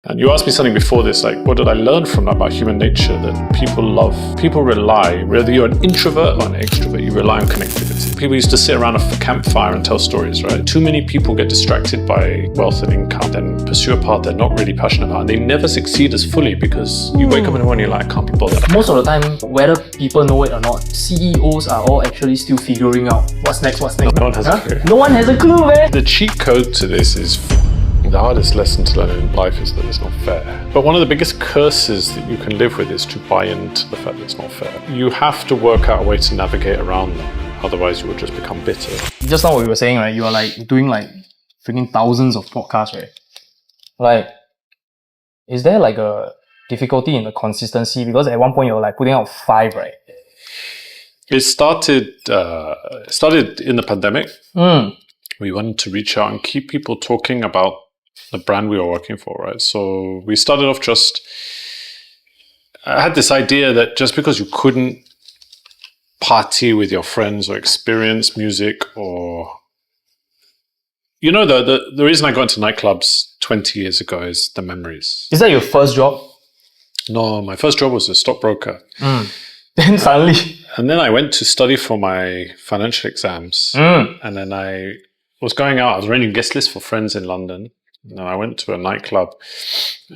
And you asked me something before this, like, what did I learn from that about human nature? That people rely, whether you're an introvert or an extrovert, you rely on connectivity. People used to sit around a campfire and tell stories, right? Too many people get distracted by wealth and income, then pursue a path they're not really passionate about, and they never succeed as fully because you wake up in the morning and you're like, I can't be bothered. Most of the time, whether people know it or not, CEOs are all actually still figuring out what's next. No one has a clue. No one has a clue, man! The cheat code to this is the hardest lesson to learn in life is that it's not fair. But one of the biggest curses that you can live with is to buy into the fact that it's not fair. You have to work out a way to navigate around them. Otherwise, you will just become bitter. Just now what we were saying, right? You are like doing like freaking thousands of podcasts, right? Like, is there like a difficulty in the consistency? Because at one point you were like putting out 5, right? It started in the pandemic. We wanted to reach out and keep people talking about the brand we were working for, right? So we started off I had this idea that just because you couldn't party with your friends or experience music or... You know, the reason I got into nightclubs 20 years ago is the memories. Is that your first job? No, my first job was a stockbroker. Then suddenly... And then I went to study for my financial exams. And then I was going out. I was arranging guest lists for friends in London. And I went to a nightclub,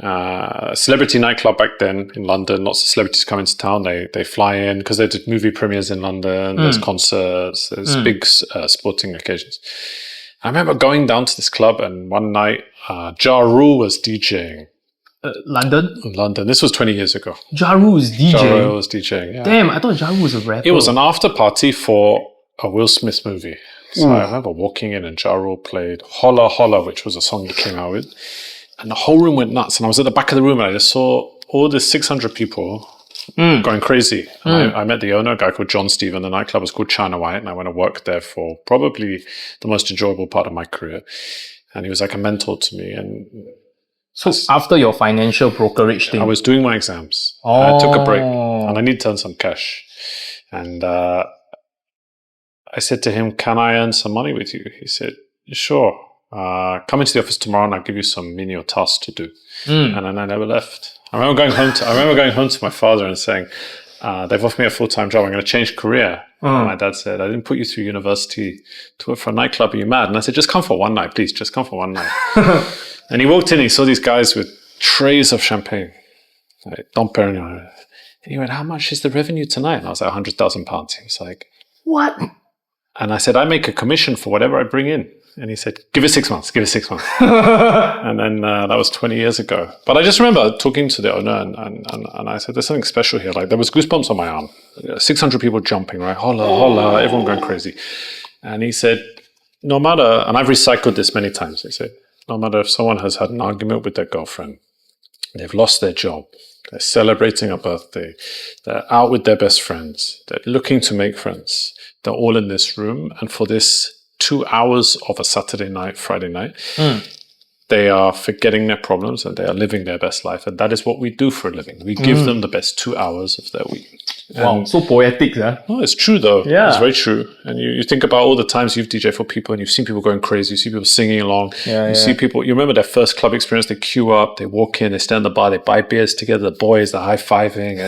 a celebrity nightclub back then in London. Lots of celebrities come into town. They fly in because they did movie premieres in London. There's concerts. There's big sporting occasions. I remember going down to this club and one night, Ja Rule was DJing. London? London. This was 20 years ago. Ja Rule is DJing? Ja Rule was DJing, yeah. Damn, I thought Ja Rule was a rapper. It was an after party for a Will Smith movie. So I remember walking in and Ja Rule played Holla Holla, which was a song he came out with. And the whole room went nuts. And I was at the back of the room and I just saw all these 600 people going crazy. And I met the owner, a guy called John Stephen. The nightclub was called China White. And I went to work there for probably the most enjoyable part of my career. And he was like a mentor to me. And so after your financial brokerage thing? I was doing my exams. I took a break and I need to earn some cash. And I said to him, can I earn some money with you? He said, sure. Come into the office tomorrow and I'll give you some menial tasks to do. And then I never left. I remember going home to my father and saying, they've offered me a full-time job. I'm going to change career. And my dad said, I didn't put you through university to work for a nightclub. Are you mad? And I said, just come for one night, please. Just come for one night. And he walked in and he saw these guys with trays of champagne. Like, Dom Perignon. And he went, how much is the revenue tonight? And I was like, £100,000. He was like, what? And I said, I make a commission for whatever I bring in. And he said, give it 6 months, give it 6 months. And then that was 20 years ago. But I just remember talking to the owner and I said, there's something special here. Like there was goosebumps on my arm. 600 people jumping, right? Holla, holla, everyone going crazy. And he said, no matter, and I've recycled this many times. He said, no matter if someone has had an argument with their girlfriend, they've lost their job, they're celebrating a birthday, they're out with their best friends, they're looking to make friends, they're all in this room. And for this 2 hours of a Saturday night, Friday night, they are forgetting their problems and they are living their best life. And that is what we do for a living. We give them the best 2 hours of their week. Wow, so poetic, huh? No, it's true though. Yeah. It's very true. And you think about all the times you've DJ for people and you've seen people going crazy, you see people singing along, you see people, you remember their first club experience, they queue up, they walk in, they stand in the bar, they buy beers together, the boys, they're high-fiving,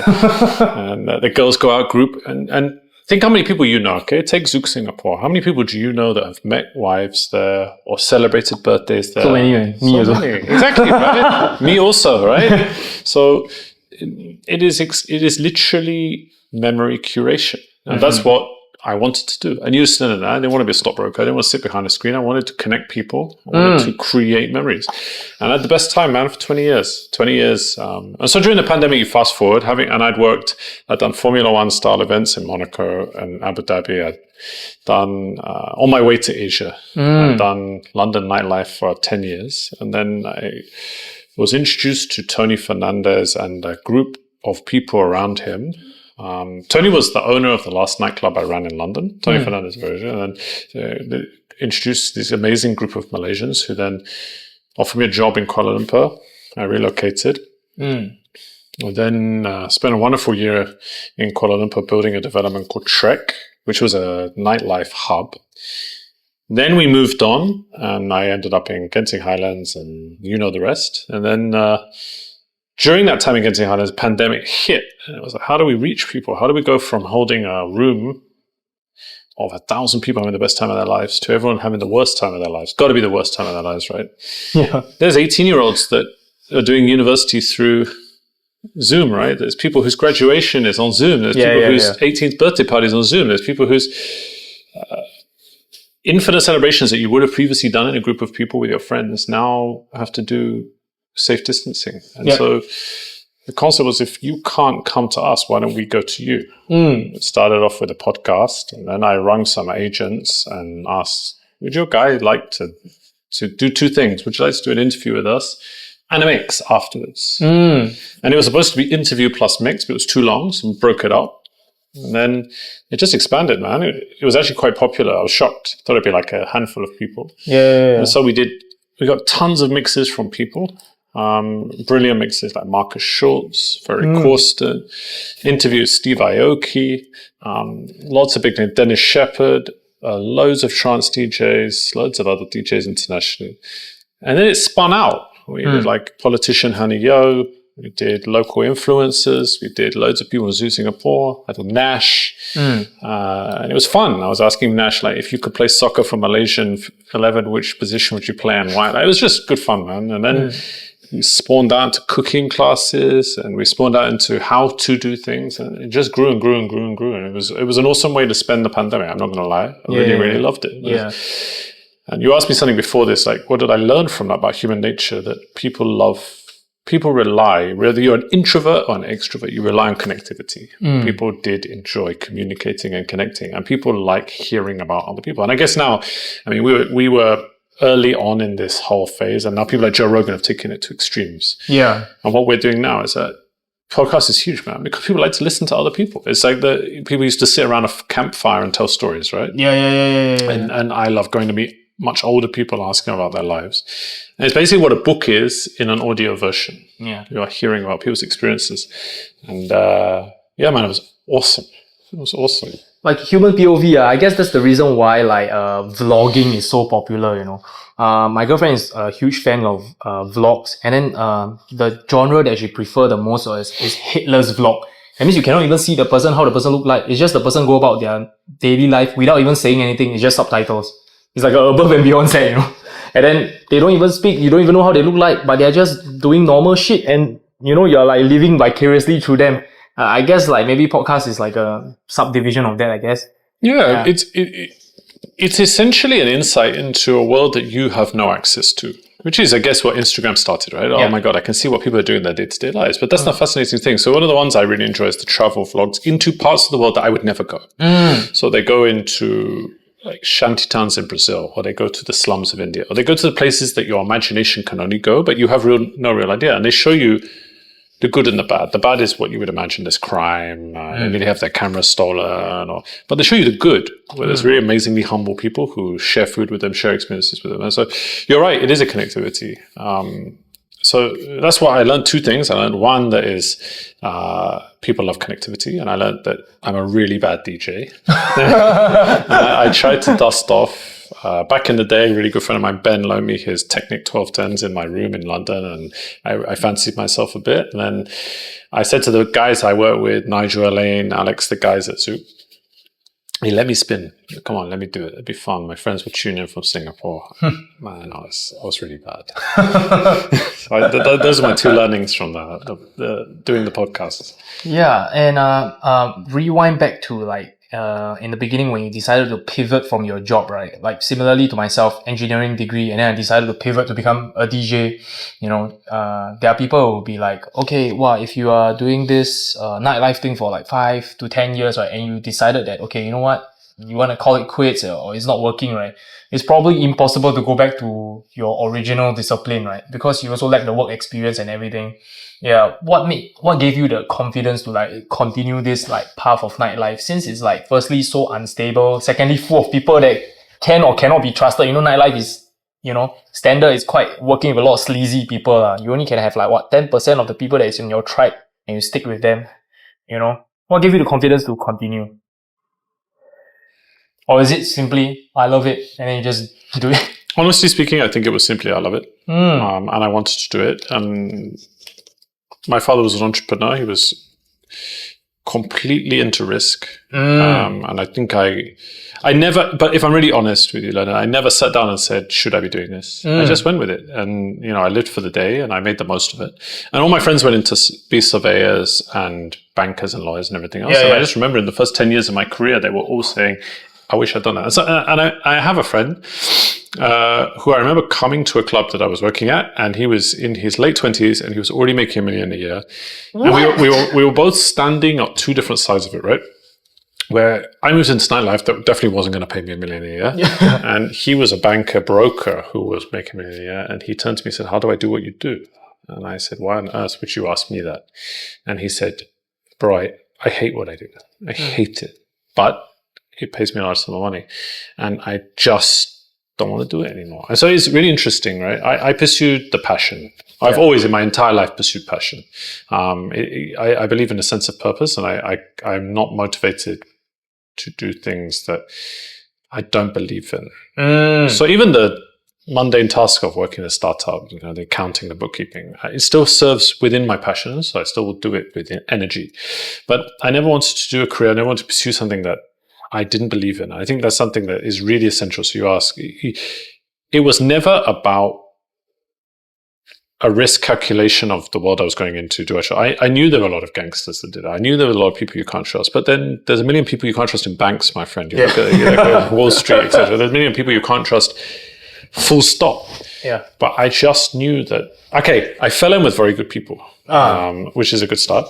and the girls go out group. And think how many people you know, okay? Take Zouk Singapore. How many people do you know that have met wives there or celebrated birthdays there? So many, man. Me as well. Exactly, right? Me also, right? So it is literally memory curation. And that's what I wanted to do. I knew sooner than that. I didn't want to be a stockbroker. I didn't want to sit behind a screen. I wanted to connect people. I wanted to create memories. And I had the best time, man, for 20 years. 20 years. And so during the pandemic, you fast forward, I'd done Formula One style events in Monaco and Abu Dhabi. I'd done, on my way to Asia, I'd done London nightlife for 10 years. And then I was introduced to Tony Fernandez and a group of people around him. Tony was the owner of the last nightclub I ran in London, Tony Fernandez version, and then they introduced this amazing group of Malaysians who then offered me a job in Kuala Lumpur. I relocated. And then spent a wonderful year in Kuala Lumpur building a development called Trek, which was a nightlife hub. Then we moved on, and I ended up in Genting Highlands, and you know the rest. And then during that time in Genting Highlands, pandemic hit, and it was like, how do we reach people? How do we go from holding a room of 1,000 people having the best time of their lives to everyone having the worst time of their lives? Got to be the worst time of their lives, right? Yeah. There's 18-year-olds that are doing university through Zoom, right? There's people whose graduation is on Zoom. There's people whose 18th birthday party is on Zoom. There's people whose infinite celebrations that you would have previously done in a group of people with your friends now have to do safe distancing. And so the concept was, if you can't come to us, why don't we go to you? It started off with a podcast, and then I rang some agents and asked, would your guy like to do two things? Would you like to do an interview with us and a mix afterwards? And it was supposed to be interview plus mix, but it was too long, so we broke it up. And then it just expanded, man. It was actually quite popular. I was shocked. Thought it'd be like a handful of people. And so we got tons of mixes from people. Brilliant mixes like Marcus Schultz, Ferry Corsten, interviews Steve Aoki, lots of big names, Dennis Shepard, loads of trance DJs, loads of other DJs internationally. And then it spun out. We did like politician Hanny Yo, we did local influencers, we did loads of people in Singapore, I did Nash, and it was fun. I was asking Nash, like, if you could play soccer for Malaysian 11, which position would you play and why? Like, it was just good fun, man. And then we spawned out into cooking classes, and we spawned out into how to do things, and it just grew and grew and grew and grew. And it was an awesome way to spend the pandemic. I'm not going to lie. I really loved it. And you asked me something before this, like, what did I learn from that about human nature? That people rely, whether you're an introvert or an extrovert, you rely on connectivity. People did enjoy communicating and connecting, and people like hearing about other people. And I guess now, I mean, we were early on in this whole phase, and now people like Joe Rogan have taken it to extremes. And what we're doing now is that podcast is huge, man, because people like to listen to other people. It's like the people used to sit around a campfire and tell stories, right? And I love going to meet much older people asking about their lives. And it's basically what a book is in an audio version. You are hearing about people's experiences. And man, it was awesome. It was awesome. Like human POV, I guess that's the reason why like vlogging is so popular, you know. My girlfriend is a huge fan of vlogs, and then the genre that she prefer the most is headless vlog. That means you cannot even see the person, how the person look like. It's just the person go about their daily life without even saying anything. It's just subtitles. It's like a above and beyond set, you know. And then they don't even speak. You don't even know how they look like, but they're just doing normal shit, and you know, you're like living vicariously through them. I guess like maybe podcast is like a subdivision of that, I guess. It's essentially an insight into a world that you have no access to, which is, I guess, what Instagram started, right? Oh my God, I can see what people are doing in their day-to-day lives. But that's the fascinating thing. So one of the ones I really enjoy is the travel vlogs into parts of the world that I would never go. So they go into like shanty towns in Brazil, or they go to the slums of India, or they go to the places that your imagination can only go, but you have no real idea. And they show you the good and the bad. The bad is what you would imagine. There's crime, maybe they have their camera stolen, but they show you the good, where there's really amazingly humble people who share food with them, share experiences with them. And so you're right, it is a connectivity. So that's why I learned two things. I learned one, that is people love connectivity, and I learned that I'm a really bad DJ. I tried to dust off. Back in the day, a really good friend of mine, Ben, loaned me his Technic 1210s in my room in London, and I fancied myself a bit. And then I said to the guys I work with, Nigel, Elaine, Alex, the guys at Zouk, hey, let me spin. Come on, let me do it. It'd be fun. My friends would tune in from Singapore. Man, I was really bad. So those are my two learnings from doing the podcast. Yeah, and rewind back to like in the beginning when you decided to pivot from your job, right? Like similarly to myself, engineering degree, and then I decided to pivot to become a DJ. You know, there are people who will be like, okay, well, if you are doing this nightlife thing for like 5 to 10 years, right, and you decided that, okay, you know what, you want to call it quits, or it's not working, right? It's probably impossible to go back to your original discipline, right? Because you also lack the work experience and everything. Yeah, what gave you the confidence to like continue this like path of nightlife, since it's like firstly so unstable, secondly full of people that can or cannot be trusted. You know, nightlife is, you know, standard is quite working with a lot of sleazy people. You only can have like 10% of the people that is in your tribe, and you stick with them. You know, what gave you the confidence to continue? Or is it simply, I love it, and then you just do it? Honestly speaking, I think it was simply I love it. And I wanted to do it. And my father was an entrepreneur. He was completely into risk. And I think I never, but if I'm really honest with you, Leonard, I never sat down and said, should I be doing this? I just went with it. And, I lived for the day and I made the most of it. And all my friends went into be surveyors and bankers and lawyers and everything else. I just remember in the first 10 years of my career, they were all saying, I wish I'd done that. And I have a friend who I remember coming to a club that I was working at, and he was in his late 20s and he was already making $1 million a year. What? And we were both standing at two different sides of it, right? Where I moved into Nightlife, that definitely wasn't going to pay me $1 million a year. And he was a banker broker who was making $1 million a year. And he turned to me and said, how do I do what you do? And I said, why on earth would you ask me that? And he said, bro, I hate what I do. I hate it. But it pays me a large sum of money. And I just don't want to do it anymore. And so it's really interesting, right? I pursued the passion. I've always, in my entire life, pursued passion. I believe in a sense of purpose, and I'm not motivated to do things that I don't believe in. So even the mundane task of working in a startup, the accounting, the bookkeeping, it still serves within my passion, so I still will do it with energy. But I never wanted to do a career. I never wanted to pursue something that I didn't believe in. I think that's something that is really essential. So you ask, it was never about a risk calculation of the world I was going into. I knew there were a lot of gangsters that did it. I knew there were a lot of people you can't trust. But then there's 1 million people you can't trust in banks, my friend. You look at Wall Street, etc. There's 1 million people you can't trust, full stop. Yeah. But I just knew that, okay, I fell in with very good people, which is a good start.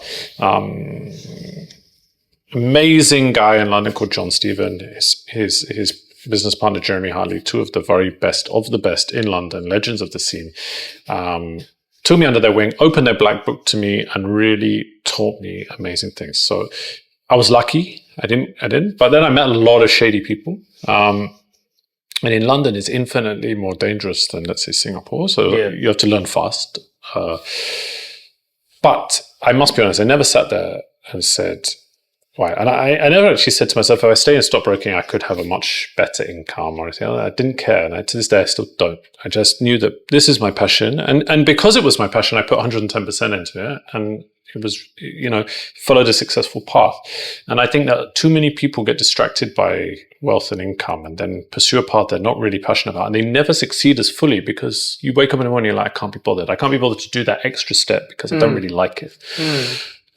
Amazing guy in London called John Stephen, his business partner Jeremy Harley, two of the very best of the best in London, legends of the scene, took me under their wing, opened their black book to me, and really taught me amazing things. So I was lucky. I didn't. But then I met a lot of shady people. And in London, it's infinitely more dangerous than, let's say, Singapore. So you have to learn fast. But I must be honest, I never sat there and said, why? And I never actually said to myself, if I stay in stockbroking, I could have a much better income or anything. I didn't care. And to this day, I still don't. I just knew that this is my passion. And because it was my passion, I put 110% into it. And it was, followed a successful path. And I think that too many people get distracted by wealth and income and then pursue a path they're not really passionate about. And they never succeed as fully because you wake up in the morning and you're like, I can't be bothered. I can't be bothered to do that extra step because I don't really like it.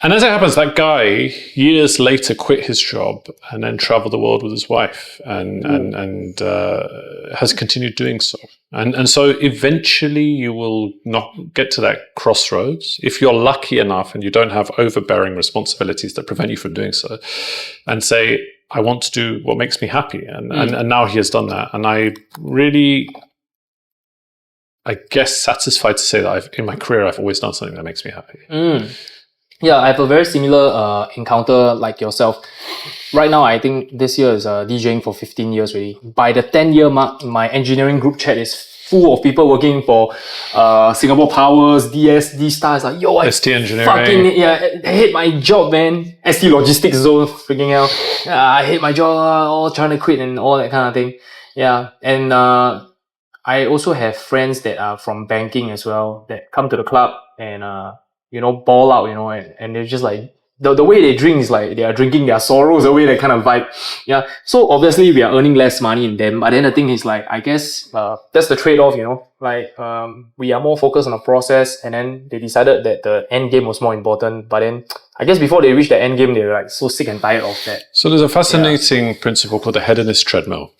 And as it happens, that guy years later quit his job and then traveled the world with his wife and has continued doing so. And so eventually you will not get to that crossroads if you're lucky enough and you don't have overbearing responsibilities that prevent you from doing so, and say, I want to do what makes me happy. And now he has done that. And I really, I guess, satisfied to say that in my career, I've always done something that makes me happy. Yeah, I have a very similar encounter like yourself. Right now, I think this year is DJing for 15 years already. By the 10-year mark, my engineering group chat is full of people working for Singapore Powers, DSD Stars. Like, yo, I ST Engineering. I hate my job, man. ST Logistics Zone, freaking hell. I hate my job, all trying to quit and all that kind of thing. Yeah, and I also have friends that are from banking as well that come to the club and ball out, and they're just like, the way they drink is like they are drinking their sorrows away, that kind of vibe. Yeah. So obviously we are earning less money in them, but then the thing is like, I guess that's the trade-off, like we are more focused on the process, and then they decided that the end game was more important. But then I guess before they reach the end game, they're like so sick and tired of that. So there's a fascinating principle called the Hedonist Treadmill.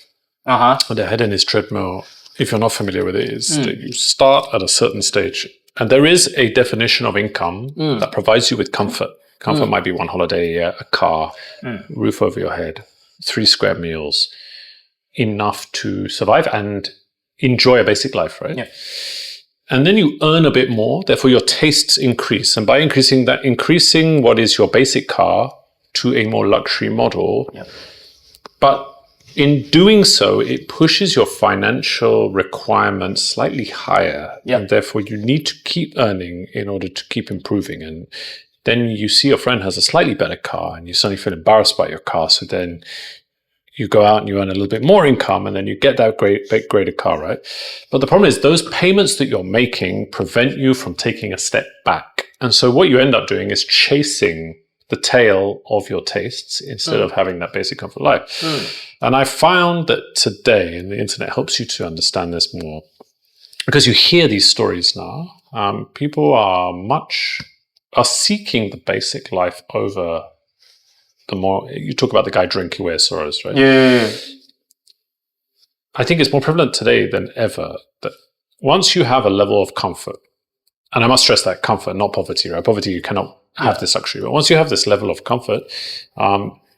The Hedonist Treadmill, if you're not familiar with it, is that you start at a certain stage. And there is a definition of income that provides you with comfort. Comfort might be one holiday a year, a car, roof over your head, 3 square meals, enough to survive and enjoy a basic life, right? Yeah. And then you earn a bit more, therefore your tastes increase. And by increasing what is your basic car to a more luxury model. Yeah. But in doing so, it pushes your financial requirements slightly higher. Yeah. And therefore you need to keep earning in order to keep improving. And then you see your friend has a slightly better car and you suddenly feel embarrassed by your car. So then you go out and you earn a little bit more income, and then you get that greater car, right? But the problem is those payments that you're making prevent you from taking a step back. And so what you end up doing is chasing the tail of your tastes instead of having that basic comfort life. And I found that today, and the internet helps you to understand this more, because you hear these stories now, people are seeking the basic life over the more. You talk about the guy drinking away his sorrows, right? Yeah. I think it's more prevalent today than ever that once you have a level of comfort, and I must stress that comfort, not poverty, right? Poverty, you cannot have this luxury. But once you have this level of comfort,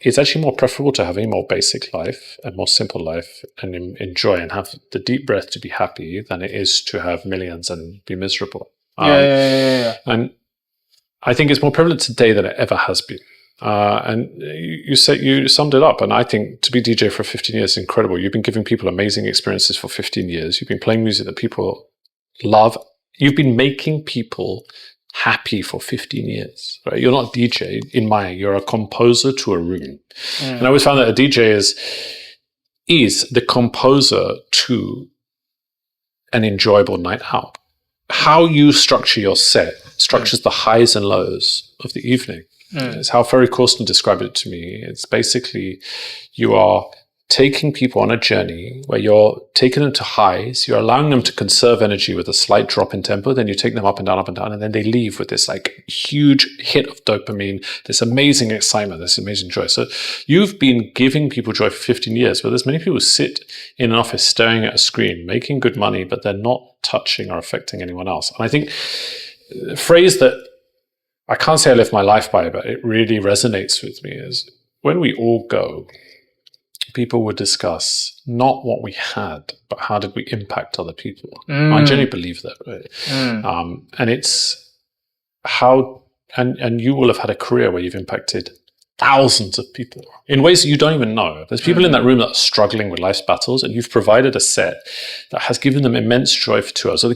it's actually more preferable to have a more basic life, a more simple life, and enjoy and have the deep breath to be happy than it is to have millions and be miserable. And I think it's more prevalent today than it ever has been. And you summed it up. And I think to be DJ for 15 years is incredible. You've been giving people amazing experiences for 15 years. You've been playing music that people love. You've been making people happy for 15 years, right? You're not a DJ in my, you're a composer to a room. And I always found that a DJ is the composer to an enjoyable night out. How you structure your set structures the highs and lows of the evening. It's how Ferry Corsten described it to me. It's basically you are taking people on a journey where you're taking them to highs, you're allowing them to conserve energy with a slight drop in tempo, then you take them up and down, and then they leave with this like huge hit of dopamine, this amazing excitement, this amazing joy. So you've been giving people joy for 15 years, but there's many people who sit in an office staring at a screen, making good money, but they're not touching or affecting anyone else. And I think a phrase that I can't say I live my life by, but it really resonates with me is when we all go, people would discuss not what we had, but how did we impact other people. I genuinely believe that, right? And it's how, and you will have had a career where you've impacted thousands of people in ways that you don't even know. There's people in that room that are struggling with life's battles, and you've provided a set that has given them immense joy for 2 hours. So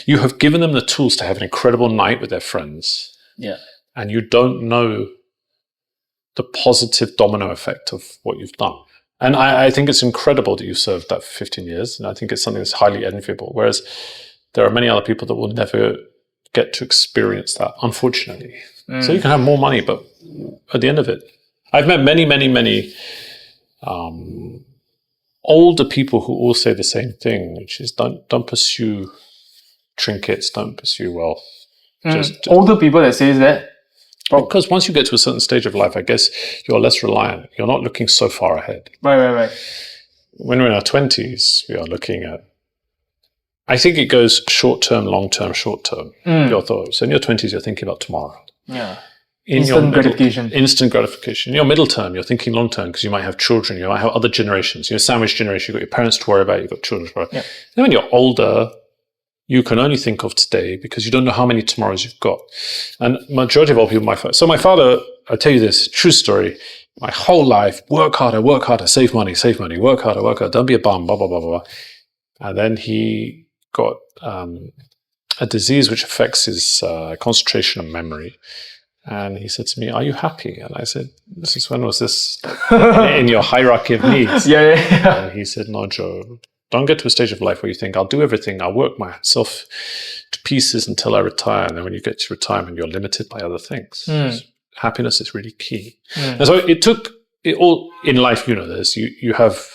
you have given them the tools to have an incredible night with their friends. Yeah. And you don't know the positive domino effect of what you've done. And I think it's incredible that you served that for 15 years. And I think it's something that's highly enviable. Whereas there are many other people that will never get to experience that, unfortunately. So you can have more money, but at the end of it, I've met many, many, many older people who all say the same thing, which is don't pursue trinkets, don't pursue wealth. Just older people that says that? Because once you get to a certain stage of life, I guess you're less reliant. You're not looking so far ahead. Right. When we're in our 20s, we are looking at, I think it goes short-term, long-term, short-term. Your thoughts. In your 20s, you're thinking about tomorrow. Yeah. Instant gratification. In your middle term, you're thinking long-term because you might have children, you might have other generations. You're a sandwich generation, you've got your parents to worry about, you've got children to worry about. Yeah. Then when you're older, you can only think of today because you don't know how many tomorrows you've got. And majority of all people, my father, I'll tell you this, true story, my whole life, work harder, save money, work harder, don't be a bum, blah, blah, blah, blah. And then he got a disease which affects his concentration and memory. And he said to me, "Are you happy?" And I said, when was this in your hierarchy of needs? Yeah. And he said, "No, Joe, don't get to a stage of life where you think, I'll do everything, I'll work myself to pieces until I retire. And then when you get to retirement, you're limited by other things. Happiness is really key." And so it all in life, you have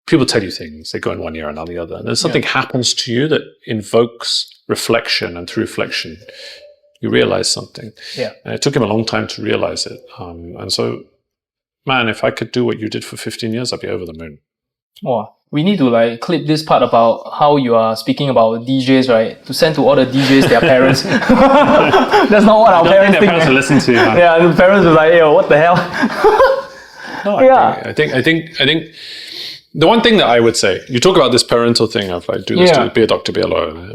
people tell you things, they go in one ear and out the other. And then something happens to you that invokes reflection, and through reflection, you realize something. Yeah. And it took him a long time to realize it. And so, man, if I could do what you did for 15 years, I'd be over the moon. Oh, we need to clip this part about how you are speaking about DJs, right? To send to all the DJs their parents. That's not what our parents think. Parents will listen to you. Huh? Yeah, the parents are like, "Yo, what the hell?" No, I think the one thing that I would say, you talk about this parental thing of do this, be a doctor, be a lawyer.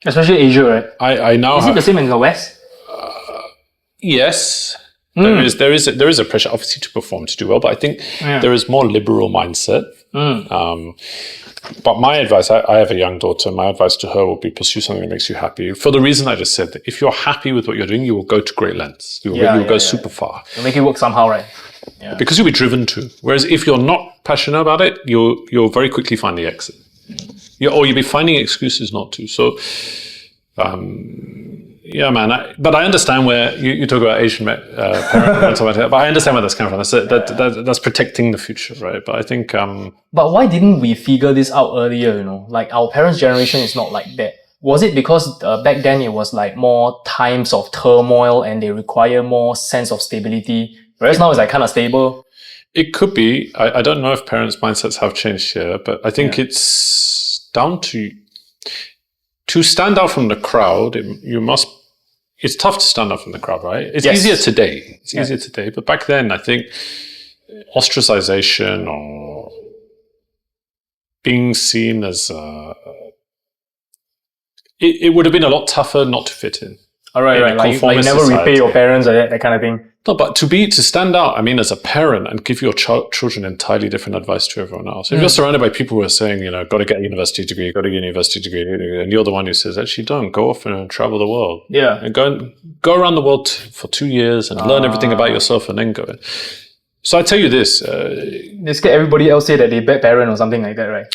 Especially Asia, right? I now is it the same in the West? Yes. There is a pressure, obviously, to perform, to do well, but I think there is more liberal mindset. But my advice, I have a young daughter, my advice to her will be pursue something that makes you happy. For the reason I just said, that if you're happy with what you're doing, you will go to great lengths. You will go super far. You'll make it work somehow, right? because you'll be driven to. Whereas if you're not passionate about it, you'll very quickly find the exit. Or you'll be finding excuses not to. So, yeah, man. But I understand where you talk about Asian parents, but I understand where that's coming from. That's protecting the future, right? But I think. But why didn't we figure this out earlier? You know, like our parents' generation is not like that. Was it because back then it was like more times of turmoil and they require more sense of stability, whereas now it's like kind of stable? It could be. I don't know if parents' mindsets have changed here, but I think it's down to stand out from the crowd. It's tough to stand out from the crowd, right? It's easier today. It's easier today, but back then I think ostracization or being seen as it would have been a lot tougher not to fit in. All right. Like you never repay your parents or that kind of thing. No, but to stand out, I mean, as a parent and give your children entirely different advice to everyone else. If you're surrounded by people who are saying, got to get a university degree, and you're the one who says, actually don't, go off and travel the world. Yeah. And go around the world for 2 years and learn everything about yourself and then go in. So I tell you this. They scare everybody else say that they're bad parent or something like that, right?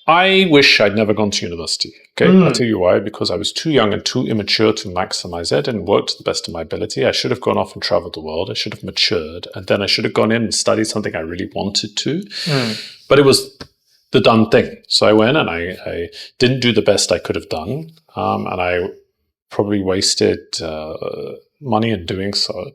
I wish I'd never gone to university. Okay, I'll tell you why. Because I was too young and too immature to maximize it and work to the best of my ability. I should have gone off and traveled the world. I should have matured. And then I should have gone in and studied something I really wanted to. But it was the done thing. So I went and I didn't do the best I could have done. And I probably wasted money in doing so.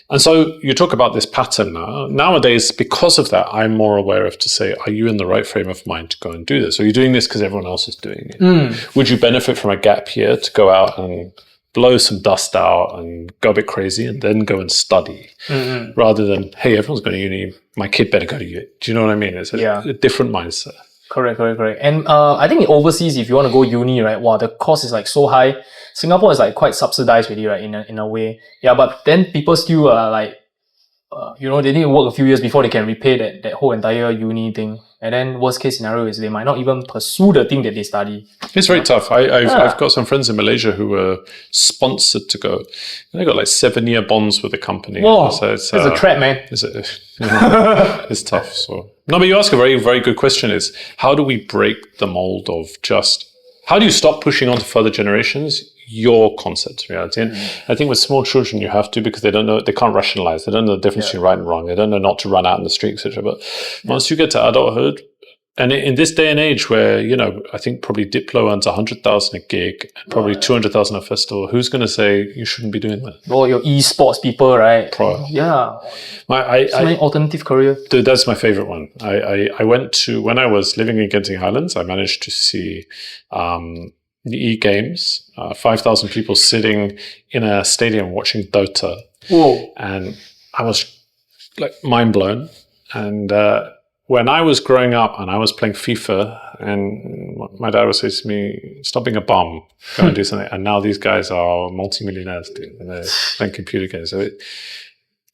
And so you talk about this pattern now. Nowadays, because of that, I'm more aware of to say, are you in the right frame of mind to go and do this? Are you doing this because everyone else is doing it? Would you benefit from a gap year to go out and blow some dust out and go a bit crazy and then go and study rather than, hey, everyone's going to uni, my kid better go to uni. Do you know what I mean? It's a different mindset. Correct. And I think overseas, if you want to go uni, right, wow, the cost is like so high. Singapore is like quite subsidized really, right, in a way. Yeah, but then people still are like, they need to work a few years before they can repay that whole entire uni thing. And then worst case scenario is they might not even pursue the thing that they study. It's very tough. I've got some friends in Malaysia who were sponsored to go. And they got like 7-year bonds with the company. Whoa, so it's a trap, man. It's tough. So no, but you ask a very, very good question is, how do we break the mold of how do you stop pushing on to further generations your concept reality? And I think with small children you have to, because they don't know, they can't rationalize, they don't know the difference between right and wrong, they don't know not to run out in the street, etc. But once you get to adulthood, and in this day and age where, I think probably Diplo earns 100,000 a gig and probably 200,000 a festival, who's going to say you shouldn't be doing that? Well, your esports people, right? Yeah. So many alternative career. Dude, that's my favorite one. I went to, when I was living in Genting Highlands, I managed to see the E-Games, 5,000 people sitting in a stadium watching Dota. Whoa. And I was like mind blown. And when I was growing up and I was playing FIFA, and my dad would say to me, stop being a bum, go and do something. And now these guys are multi-millionaires, dude, and they're playing computer games. So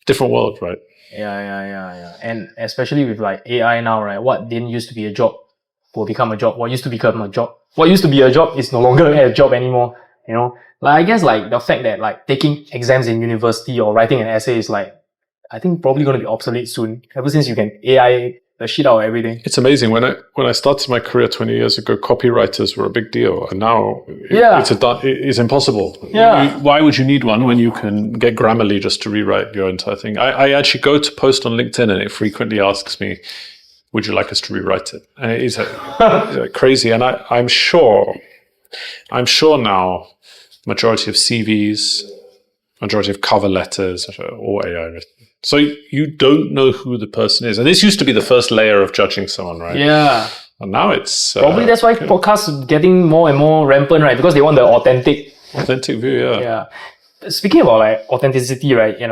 different world, right? Yeah. And especially with like AI now, right? What didn't used to be a job will become a job. What used to become a job? What used to be a job is no longer a job anymore. Like I guess like the fact that like taking exams in university or writing an essay is like, I think probably going to be obsolete soon. Ever since you can AI the shit out of everything. It's amazing. When I started my career 20 years ago, copywriters were a big deal, and now it's impossible. Yeah. Why would you need one when you can get Grammarly just to rewrite your entire thing? I actually go to post on LinkedIn, and it frequently asks me, would you like us to rewrite it? And it is crazy. And I'm sure now majority of CVs, majority of cover letters are all AI written. So you don't know who the person is. And this used to be the first layer of judging someone, right? Yeah. And now it's... Probably that's why podcasts are getting more and more rampant, right? Because they want the authentic view, yeah. Yeah. Speaking about like authenticity, right? In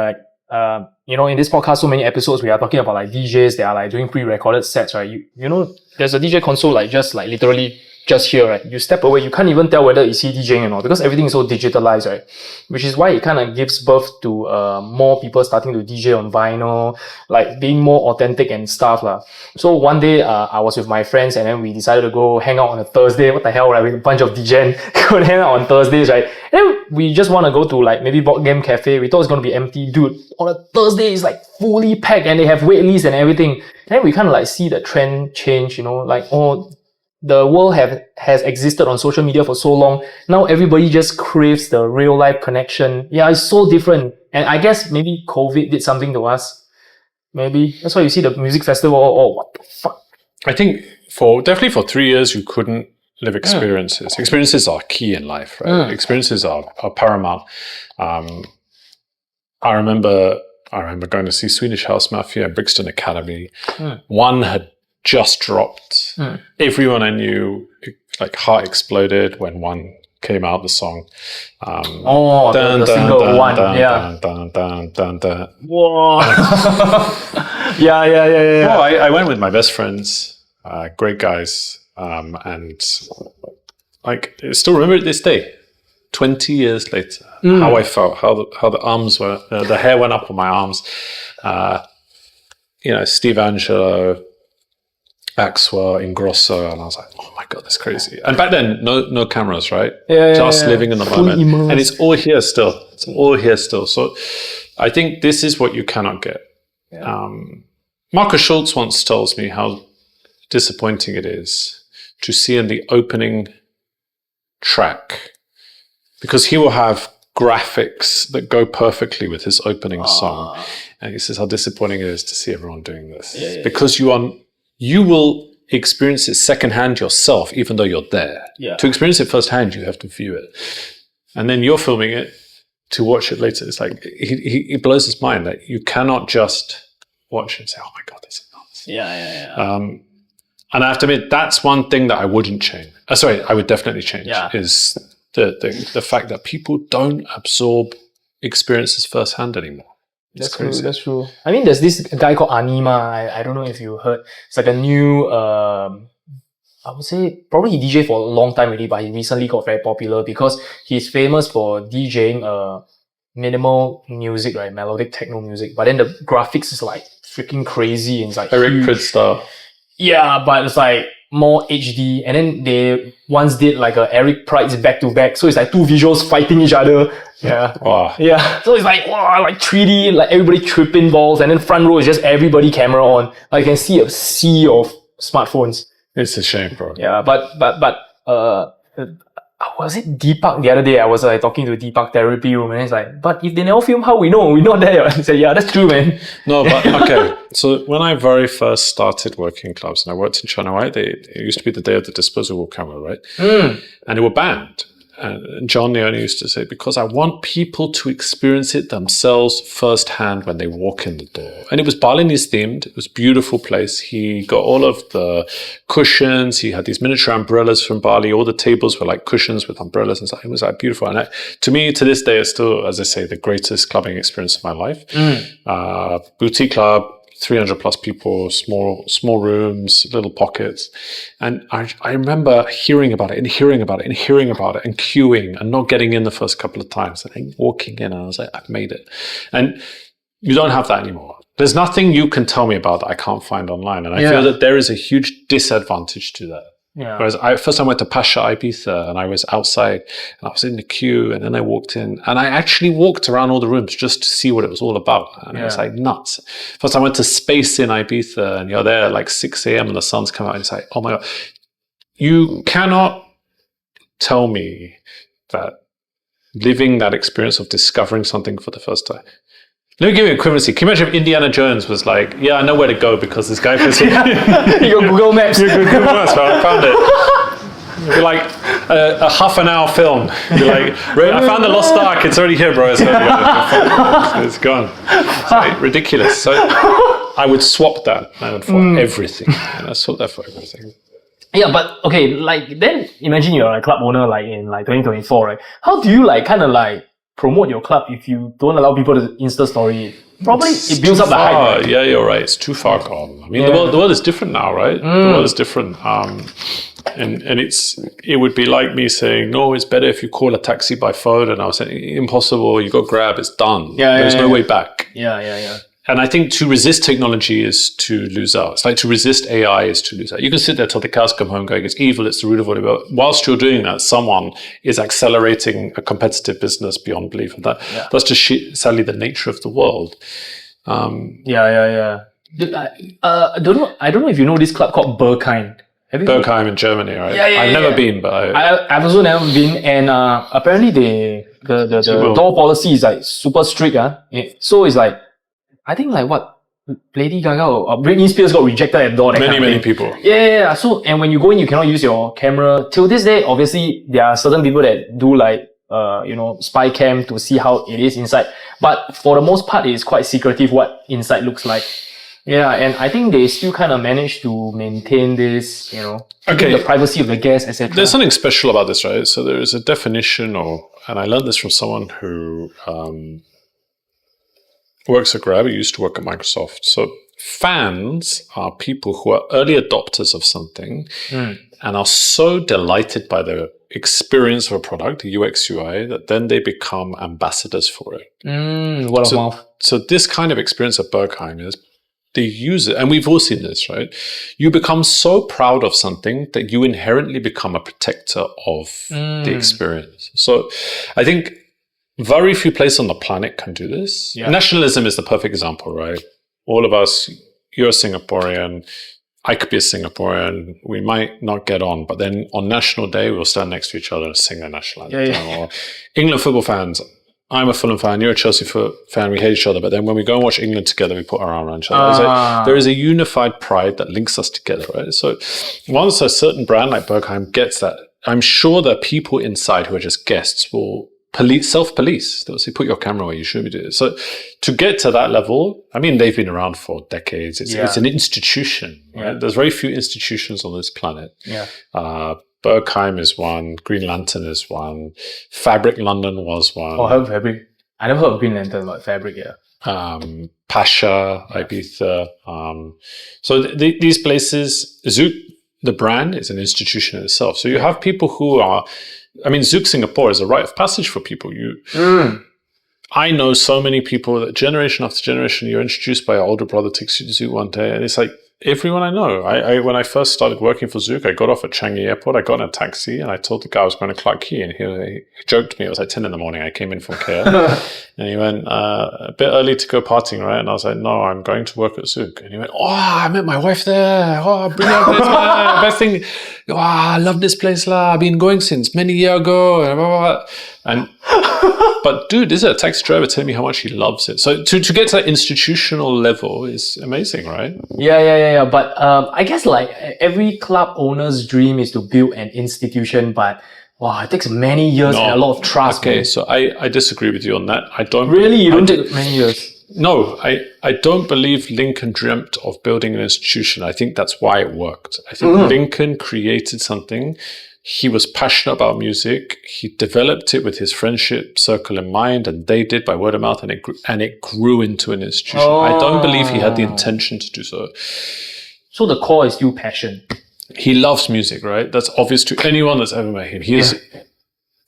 this podcast, so many episodes, we are talking about like DJs that are like doing pre-recorded sets, right? There's a DJ console like just like literally just here, right? You step away, you can't even tell whether it's he DJing or not because everything is so digitalized, right? Which is why it kind of gives birth to more people starting to DJ on vinyl, like being more authentic and stuff lah. So one day I was with my friends and then we decided to go hang out on a Thursday. What the hell, right? With a bunch of DJ go and hang out on Thursdays, right? And then we just want to go to like maybe board game cafe. We thought it's going to be empty. Dude, on a Thursday it's like fully packed and they have wait lists and everything. And then we kind of like see the trend change, you know, like, oh, the world has existed on social media for so long. Now everybody just craves the real life connection. Yeah, it's so different. And I guess maybe COVID did something to us. Maybe. That's why you see the music festival. Oh, what the fuck? I think definitely for 3 years, you couldn't live experiences. Experiences are key in life, right? Experiences are paramount. I remember going to see Swedish House Mafia at Brixton Academy. One had just dropped. Everyone I knew, like, heart exploded when one came out, the song. The single one. Whoa. Yeah. Well, I went with my best friends, great guys, and like, I still remember it this day, 20 years later, how I felt, how the arms were, the hair went up on my arms. Steve Angelo, Axwell, Ingrosso, and I was like, oh my God, that's crazy. And back then, no cameras, right? Just living in the moment. And it's all here still. So I think this is what you cannot get. Marcus Schultz once tells me how disappointing it is to see in the opening track, because he will have graphics that go perfectly with his opening song. And he says how disappointing it is to see everyone doing this. Because you will experience it secondhand yourself, even though you're there. To experience it firsthand, you have to view it. And then you're filming it to watch it later. It's like, it blows his mind that you cannot just watch it and say, oh my God, this is nuts. And I have to admit, that's one thing that I wouldn't change. I would definitely change, is the fact that people don't absorb experiences firsthand anymore. That's true. I mean, there's this guy called Anima. I don't know if you heard. It's like a new, I would say probably he DJed for a long time already, but he recently got very popular because he's famous for DJing minimal music, right? Melodic techno music. But then the graphics is like freaking crazy. And it's like Eric Prydz style. Yeah, but it's like more HD. And then they once did like a Eric Prydz back to back. So it's like two visuals fighting each other. Yeah. Wow. Yeah. So it's like, wow, like 3D, like everybody tripping balls. And then front row is just everybody camera on. Like you can see a sea of smartphones. It's a shame, bro. Yeah, but was it Deepak the other day? I was like talking to Deepak therapy room and it's like, but if they never film, how we know? We're not there. I said, yeah, that's true, man. No, but okay. So when I very first started working in clubs and I worked in China White, it used to be the day of the disposable camera, right? And they were banned. And John Leone used to say, because I want people to experience it themselves firsthand when they walk in the door. And it was Balinese themed. It was a beautiful place. He got all of the cushions. He had these miniature umbrellas from Bali. All the tables were like cushions with umbrellas and stuff. It was like beautiful. And to me, to this day, it's still, as I say, the greatest clubbing experience of my life. Boutique club, 300 plus people, small rooms, little pockets. And I remember hearing about it and queuing and not getting in the first couple of times and then walking in and I was like, I've made it. And you don't have that anymore. There's nothing you can tell me about that I can't find online. And I feel that there is a huge disadvantage to that. Yeah. Whereas first I went to Pasha Ibiza and I was outside and I was in the queue and then I walked in and I actually walked around all the rooms just to see what it was all about. And it was like nuts. First I went to Space in Ibiza and you're there at like 6 a.m. and the sun's come out and it's like, oh my God. You cannot tell me that living that experience of discovering something for the first time. Let me give you a equivalency. Can you imagine if Indiana Jones was like, yeah, I know where to go because this guy puts it. You got Google Maps. Google Maps, right? I found it. It'd be like a half an hour film. You'd be like, I found the Lost Ark. It's already here, bro. It's gone. It's like ridiculous. So I would swap that for everything. And I swap that for everything. Yeah, but okay, like then imagine you're a club owner like in like 2024, right? How do you like kind of like promote your club if you don't allow people to Insta story it. Probably it builds up the hype. Right? Yeah, you're right. It's too far gone. I mean, the world is different now, right? The world is different. And it would be like me saying, no, it's better if you call a taxi by phone. And I was saying, impossible. You got Grab. It's done. There's no way back. Yeah. And I think to resist technology is to lose out. It's like to resist AI is to lose out. You can sit there till the cows come home going, it's evil, it's the root of all evil. Whilst you're doing that, someone is accelerating a competitive business beyond belief. And that's just sadly the nature of the world. Yeah. I don't know if you know this club called Berkheim. Berkheim in Germany, right? I've never been, but I've also never been. And apparently the door policy is like super strict. So it's like, I think like what Lady Gaga or Britney Spears got rejected at the door. Many people. Yeah. So, and when you go in, you cannot use your camera. Till this day, obviously, there are certain people that do like, spy cam to see how it is inside. But for the most part, it's quite secretive what inside looks like. Yeah, and I think they still kind of manage to maintain this, the privacy of the guests, etc. There's something special about this, right? So there is a definition, and I learned this from someone who works at Grab. He used to work at Microsoft. So fans are people who are early adopters of something and are so delighted by the experience of a product, the UX UI, that then they become ambassadors for it. Word of mouth. So this kind of experience at Berkheim is they use it, and we've all seen this, right? You become so proud of something that you inherently become a protector of the experience. So I think very few places on the planet can do this. Yeah. Nationalism is the perfect example, right? All of us, you're a Singaporean, I could be a Singaporean, we might not get on, but then on National Day, we'll stand next to each other and sing their national anthem. Or England football fans, I'm a Fulham fan, you're a Chelsea fan, we hate each other, but then when we go and watch England together, we put our arm around each other. There is a unified pride that links us together, right? So once a certain brand like Berkheim gets that, I'm sure that people inside who are just guests will self-police. They'll say, put your camera where you should be doing it. So to get to that level, I mean, they've been around for decades. It's an institution, right? There's very few institutions on this planet. Berkheim is one. Green Lantern is one. Fabric London was one. Oh, I heard Fabric. I never heard of Green Lantern, but Fabric, Pasha, Ibiza. So these places, Zouk, the brand, is an institution in itself. So you have people who are, Zouk Singapore is a rite of passage for people. I know so many people that generation after generation, you're introduced by your older brother, takes you to Zouk one day, and it's like everyone I know. When I first started working for Zouk, I got off at Changi Airport, I got in a taxi, and I told the guy I was going to Clarke Quay, and he joked to me, it was like 10 in the morning, I came in from KL, and he went, a bit early to go partying, right? And I was like, no, I'm going to work at Zouk. And he went, oh, I met my wife there. Oh, brilliant place, man. Best thing. Oh, I love this place, lah. I've been going since many years ago. And blah, blah, blah. But dude, this is a taxi driver telling me how much he loves it. So to get to that institutional level is amazing, right? Yeah. But I guess like every club owner's dream is to build an institution, but wow, it takes many years and a lot of trust. Okay, man. so I disagree with you on that. I don't really. You don't take many years. No, I don't believe Lincoln dreamt of building an institution. I think that's why it worked. I think Lincoln created something. He was passionate about music. He developed it with his friendship circle in mind, and they did by word of mouth, and it grew into an institution. I don't believe he had the intention to do so. So the core is still passion. He loves music, right? That's obvious to anyone that's ever met him.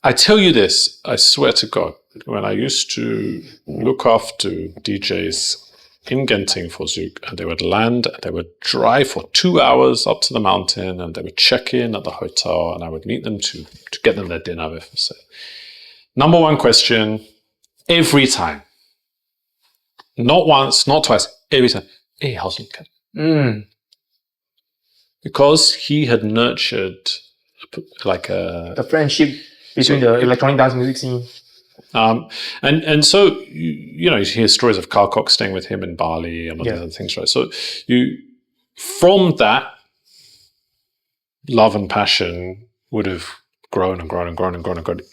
I tell you this, I swear to God, when I used to look after DJs in Genting for Zouk, and they would land, they would drive for 2 hours up to the mountain, and they would check in at the hotel, and I would meet them to get them their dinner with. So, number one question, every time. Not once, not twice, every time. Hey, how's Lincoln? Because he had nurtured the friendship between the electronic dance music scene. And so you hear stories of Carl Cox staying with him in Bali and other things, right? So from that love and passion would have grown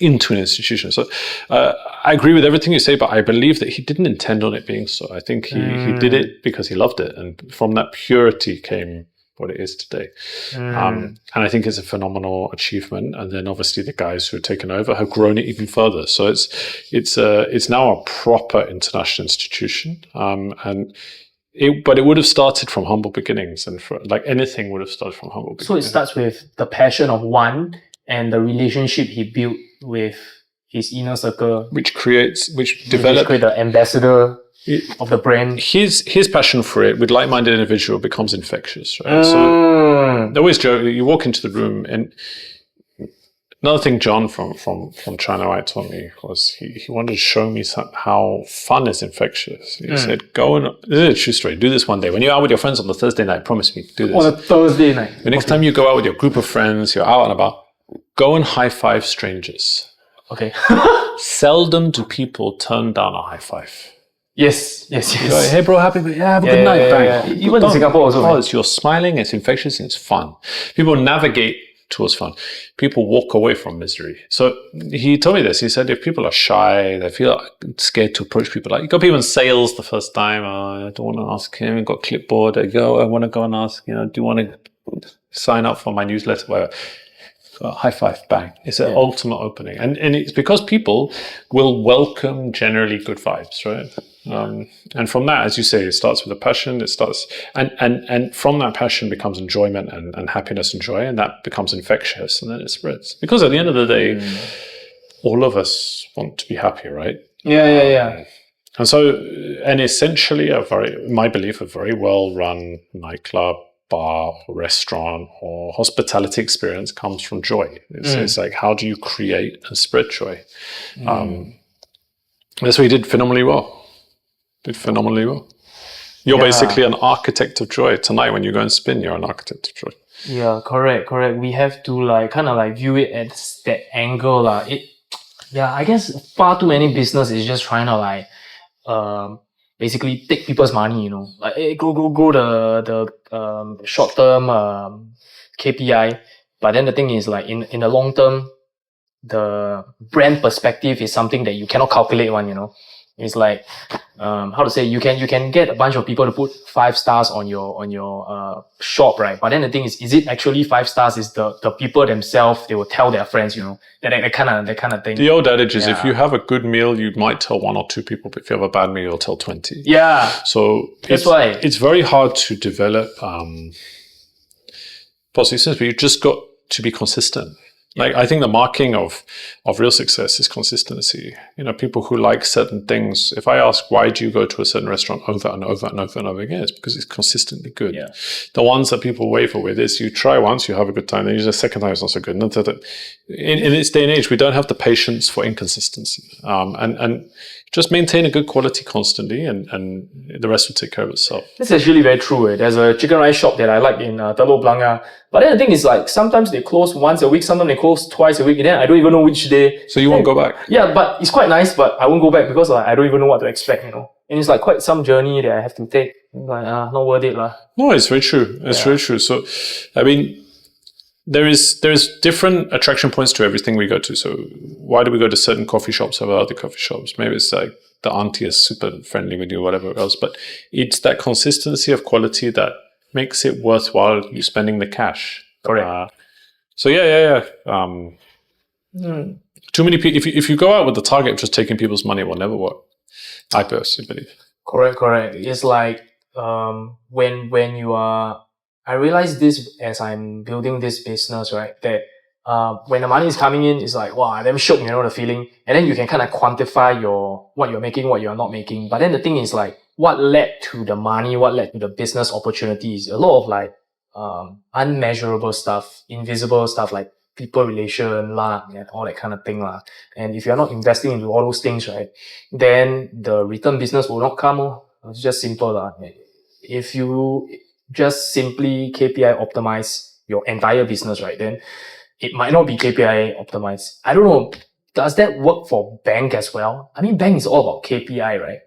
into an institution. So I agree with everything you say, but I believe that he didn't intend on it being so. I think he did it because he loved it, and from that purity came what it is today. And I think it's a phenomenal achievement. And then obviously the guys who have taken over have grown it even further. So it's now a proper international institution. But it would have started from humble beginnings, and like anything would have started from humble beginnings. So it starts with the passion of one and the relationship he built with his inner circle, which developed the ambassador of the brand. His passion for it with like-minded individual becomes infectious, right? So they always joke that you walk into the room, and another thing John from China White told me was he wanted to show me how fun is infectious. He said, this is a true story, do this one day. When you're out with your friends on the Thursday night, promise me, do this. On a Thursday night. The next time you go out with your group of friends, you're out and about, go and high-five strangers. Okay. Seldom do people turn down a high-five. Yes. Go, hey bro, have a good night. Bang. Even in Singapore also. You're smiling, it's infectious, and it's fun. People navigate towards fun. People walk away from misery. So he told me this. He said if people are shy, they feel scared to approach people. Like you got people in sales the first time. I don't want to ask him. You got clipboard. I want to go and ask. Do you want to sign up for my newsletter? Whatever. High five, bang. It's an ultimate opening. And it's because people will welcome generally good vibes, right? And from that, as you say, it starts with a passion. And from that passion becomes enjoyment and happiness and joy, and that becomes infectious, and then it spreads. Because at the end of the day, all of us want to be happy, right? Yeah. And so, and essentially, my belief, a very well-run nightclub, bar, or restaurant, or hospitality experience comes from joy. It's like, how do you create and spread joy? That's what he did phenomenally well. You're basically an architect of joy. Tonight, when you go and spin, you're an architect of joy. Yeah, correct. We have to kind of view it at that angle. I guess far too many business is just trying to basically take people's money, like, hey, go the short-term KPI. But then the thing is, like, in the long term, the brand perspective is something that you cannot calculate one, It's like, how to say, you can get a bunch of people to put 5 stars on your shop, right? But then the thing is it actually 5 stars? Is the people themselves, they will tell their friends, that kind of thing. The old adage is if you have a good meal, you might tell 1 or 2 people, but if you have a bad meal, you'll tell 20. Yeah. So that's why it's very hard to develop positive sense, but you just got to be consistent. Like, I think the marking of real success is consistency. People who like certain things, if I ask, why do you go to a certain restaurant over and over and over and over again? It's because it's consistently good. Yeah. The ones that people waver with is you try once, you have a good time, then you the second time it's not so good. In this day and age, we don't have the patience for inconsistency. And just maintain a good quality constantly, and the rest will take care of itself. That's actually very true. There's a chicken rice shop that I like in Telok Blangah. But then the thing is, like, sometimes they close once a week, sometimes they close twice a week, and then I don't even know which day. So you won't go back? Yeah, but it's quite nice, but I won't go back because I don't even know what to expect, And it's like quite some journey that I have to take. Like, not worth it. No, it's very true. It's very true. So, I mean, there is different attraction points to everything we go to. So why do we go to certain coffee shops over other coffee shops? Maybe it's like the auntie is super friendly with you, whatever else. But it's that consistency of quality that makes it worthwhile you spending the cash. Correct. Too many people. If you go out with the target of just taking people's money, it will never work. I personally believe. Correct. It's like when you are. I realize this as I'm building this business, right? That when the money is coming in, it's like, wow, I'm damn shook, the feeling. And then you can kind of quantify what you're making, what you're not making. But then the thing is, like, what led to the money, what led to the business opportunities? A lot of unmeasurable stuff, invisible stuff, like people relation, luck, and all that kind of thing. And if you're not investing into all those things, right, then the return business will not come. It's just simple. If you just simply KPI optimize your entire business, right, then it might not be KPI optimized. I don't know. Does that work for bank as well? I mean, bank is all about KPI, right?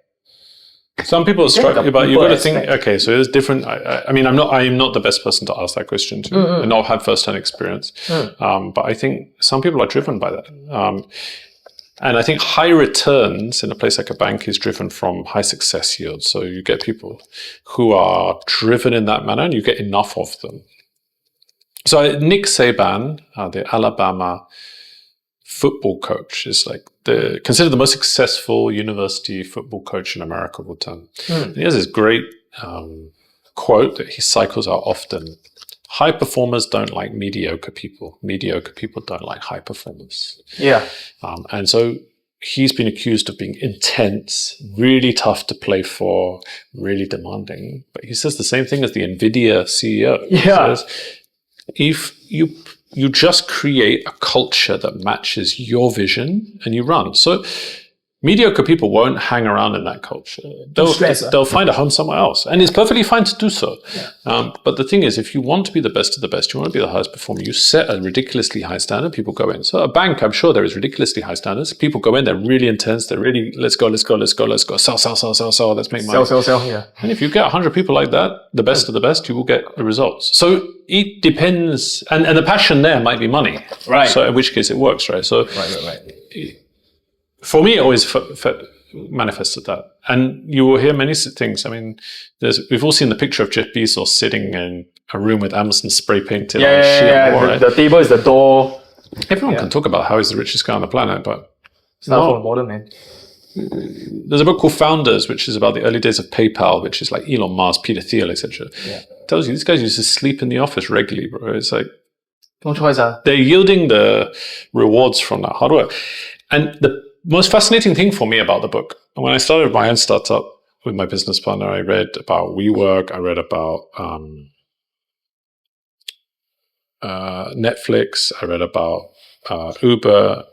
Some people struggle, but you've got to think, okay, so there's different, I mean, I'm not the best person to ask that question to, and not have first-hand experience. But I think some people are driven by that. And I think high returns in a place like a bank is driven from high success yields. So you get people who are driven in that manner and you get enough of them. So Nick Saban, the Alabama football coach, is like considered the most successful university football coach in America of all time. And he has this great quote that he cycles out often. High performers don't like mediocre people. Mediocre people don't like high performers. Yeah. And so he's been accused of being intense, really tough to play for, really demanding. But he says the same thing as the NVIDIA CEO. Yeah. He says, if you just create a culture that matches your vision and you run. So mediocre people won't hang around in that culture. They'll find a home somewhere else. And it's perfectly fine to do so. Yeah. But the thing is, if you want to be the best of the best, you want to be the highest performer, you set a ridiculously high standard, people go in. So a bank, I'm sure there is ridiculously high standards. People go in, they're really intense. They're really, let's go. Sell, let's make money. Sell, yeah. And if you get 100 people like that, the best of the best, you will get the results. So it depends. And the passion there might be money. Right. So in which case it works, right? So Right. For me, it always manifested that. And you will hear many things. I mean, we've all seen the picture of Jeff Bezos sitting in a room with Amazon spray painted on a sheet of wall, right? The table is the door. Everyone can talk about how he's the richest guy on the planet, but it's not for modern, man. There's a book called Founders, which is about the early days of PayPal, which is like Elon Musk, Pte Ltd, etc. Yeah. Tells you these guys used to sleep in the office regularly, bro. It's like no choice. They're yielding the rewards from that hard work. And the most fascinating thing for me about the book, when I started my own startup with my business partner, I read about WeWork, I read about Netflix, I read about Uber,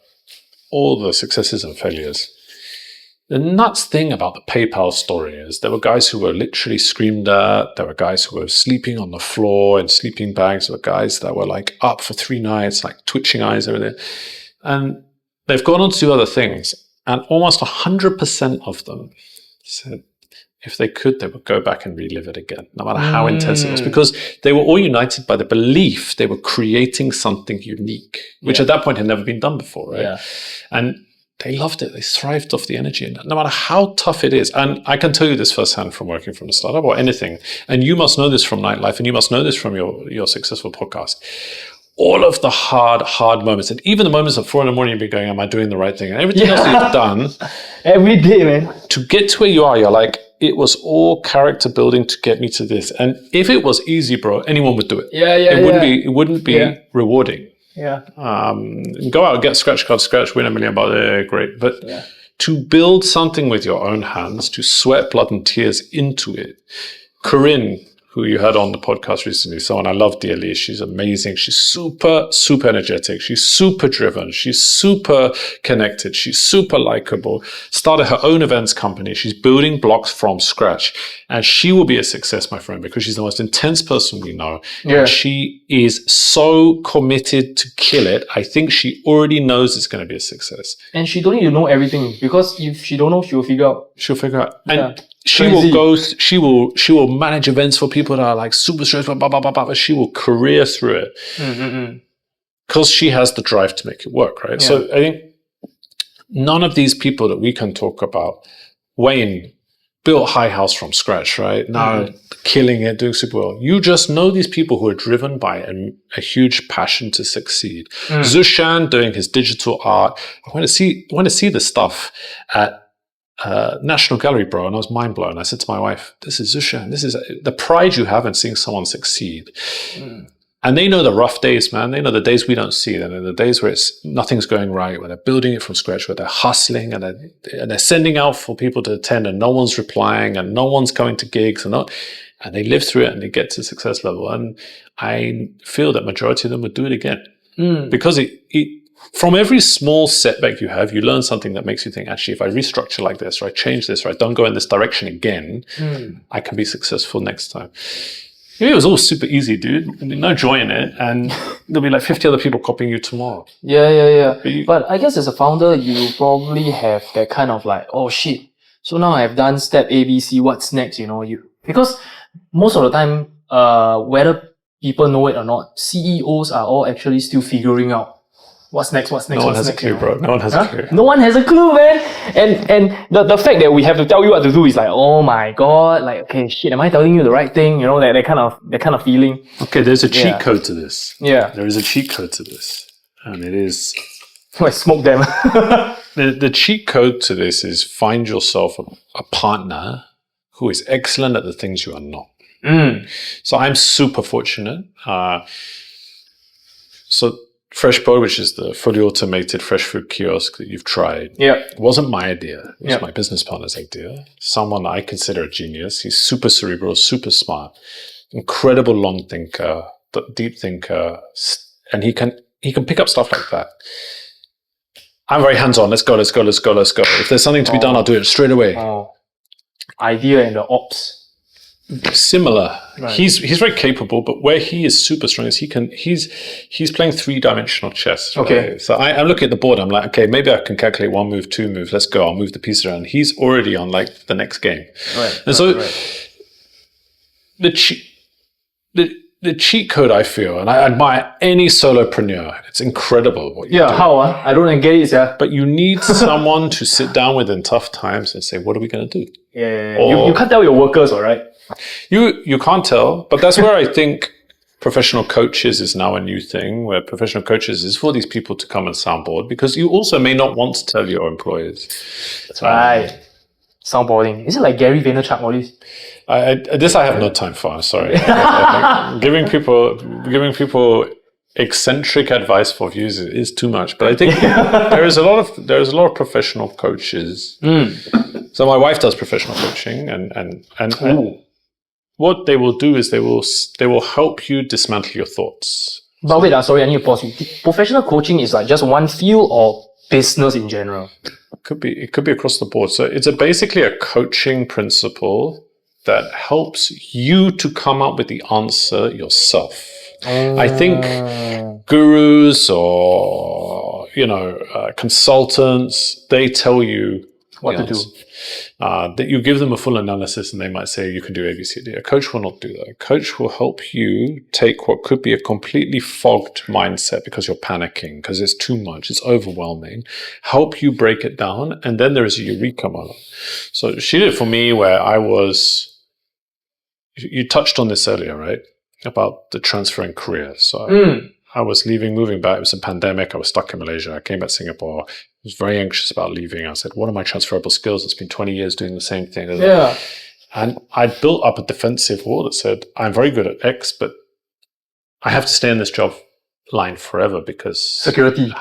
all the successes and failures. The nuts thing about the PayPal story is there were guys who were literally screamed at, there were guys who were sleeping on the floor in sleeping bags, there were guys that were like up for 3 nights, like twitching eyes, everything. And they've gone on to do other things, and almost 100% of them said if they could, they would go back and relive it again, no matter how intense it was, because they were all united by the belief they were creating something unique, which at that point had never been done before, right? Yeah. And they loved it. They thrived off the energy, and no matter how tough it is. And I can tell you this firsthand from working from a startup or anything, and you must know this from Nightlife, and you must know this from your successful podcast. All of the hard moments, and even the moments at 4 a.m, you'll be going, am I doing the right thing? And everything else you've done. Every day, man. To get to where you are, you're like, it was all character building to get me to this. And if it was easy, bro, anyone would do it. It wouldn't be rewarding. Yeah. Go out, get scratch cards, win $1 million, great. But to build something with your own hands, to sweat blood and tears into it. Corinne, who you heard on the podcast recently, someone I love dearly. She's amazing. She's super, super energetic. She's super driven. She's super connected. She's super likable. Started her own events company. She's building blocks from scratch. And she will be a success, my friend, because she's the most intense person we know. Yeah. And she is so committed to kill it. I think she already knows it's going to be a success. And she don't need to know everything, because if she don't know, she will figure out. She'll figure out. And she will manage events for people that are like super stressed, but she will career through it because she has the drive to make it work, right? Yeah. So I think none of these people that we can talk about, Wayne built High House from scratch, right? Now killing it, doing super well. You just know these people who are driven by a huge passion to succeed. Zushan doing his digital art. I want to see this stuff at National Gallery, bro, and I was mind blown. I said to my wife, this is Zushan. This is the pride you have in seeing someone succeed. And they know the rough days, man. They know the days we don't see them, and the days where nothing's going right, where they're building it from scratch, where they're hustling and they're sending out for people to attend, and no one's replying, and no one's going to gigs, and they live through it and they get to success level. And I feel that majority of them would do it again because from every small setback you have, you learn something that makes you think, actually, if I restructure like this, or I change this, or I don't go in this direction again, I can be successful next time. It was all super easy, dude. No joy in it. And there'll be like 50 other people copying you tomorrow. Yeah. But I guess as a founder, you probably have that kind of like, oh shit. So now I've done step A, B, C, what's next? Because most of the time, whether people know it or not, CEOs are all actually still figuring out What's next? No one has a clue, bro. No one has a clue. No one has a clue, man. And the fact that we have to tell you what to do is like, oh my god, like, okay, shit, am I telling you the right thing? You know, that kind of feeling. Okay, there's a cheat code to this. Yeah. There is a cheat code to this. And it is... I smoke them. The cheat code to this is find yourself a partner who is excellent at the things you are not. So I'm super fortunate. So FreshPod, which is the fully automated fresh food kiosk that you've tried, it wasn't my idea. It was my business partner's idea. Someone I consider a genius. He's super cerebral, super smart, incredible long thinker, deep thinker, and he can pick up stuff like that. I'm very hands-on. Let's go. If there's something to be done, I'll do it straight away. Idea and the ops. Similar. Right. He's very capable, but where he is super strong is he's playing 3-dimensional chess. Right? Okay. So I'm looking at the board. I'm like, okay, maybe I can calculate 1 move, 2 moves. Let's go. I'll move the pieces around. He's already on like the next game. Right. And so the cheat code, I feel, and I admire any solopreneur. It's incredible what you do. How? I don't get it, yeah. But you need someone to sit down with in tough times and say, what are we going to do? Yeah. You can't tell your workers, all right? You can't tell, but that's where I think professional coaches is now a new thing, where professional coaches is for these people to come and soundboard, because you also may not want to tell your employers. That's right. Soundboarding. Is it like Gary Vaynerchuk or this? This I have no time for. I'm sorry. Giving people eccentric advice for views is too much. But I think there is a lot of professional coaches. So my wife does professional coaching, and what they will do is they will help you dismantle your thoughts. But wait, sorry, I need to pause you. Professional coaching is like just one field or business in general? It could be across the board. So it's basically a coaching principle that helps you to come up with the answer yourself. I think gurus or consultants, they tell you what to do. That you give them a full analysis and they might say you can do A, B, C, D. A coach will not do that. A coach will help you take what could be a completely fogged mindset because you're panicking, because it's too much, it's overwhelming, help you break it down, and then there is a eureka moment. So she did it for me where you touched on this earlier, right? About the transferring careers. So I was moving back. It was a pandemic. I was stuck in Malaysia. I came back to Singapore. I was very anxious about leaving. I said, what are my transferable skills? It's been 20 years doing the same thing. Yeah. And I built up a defensive wall that said, I'm very good at X, but I have to stay in this job line forever because... Security.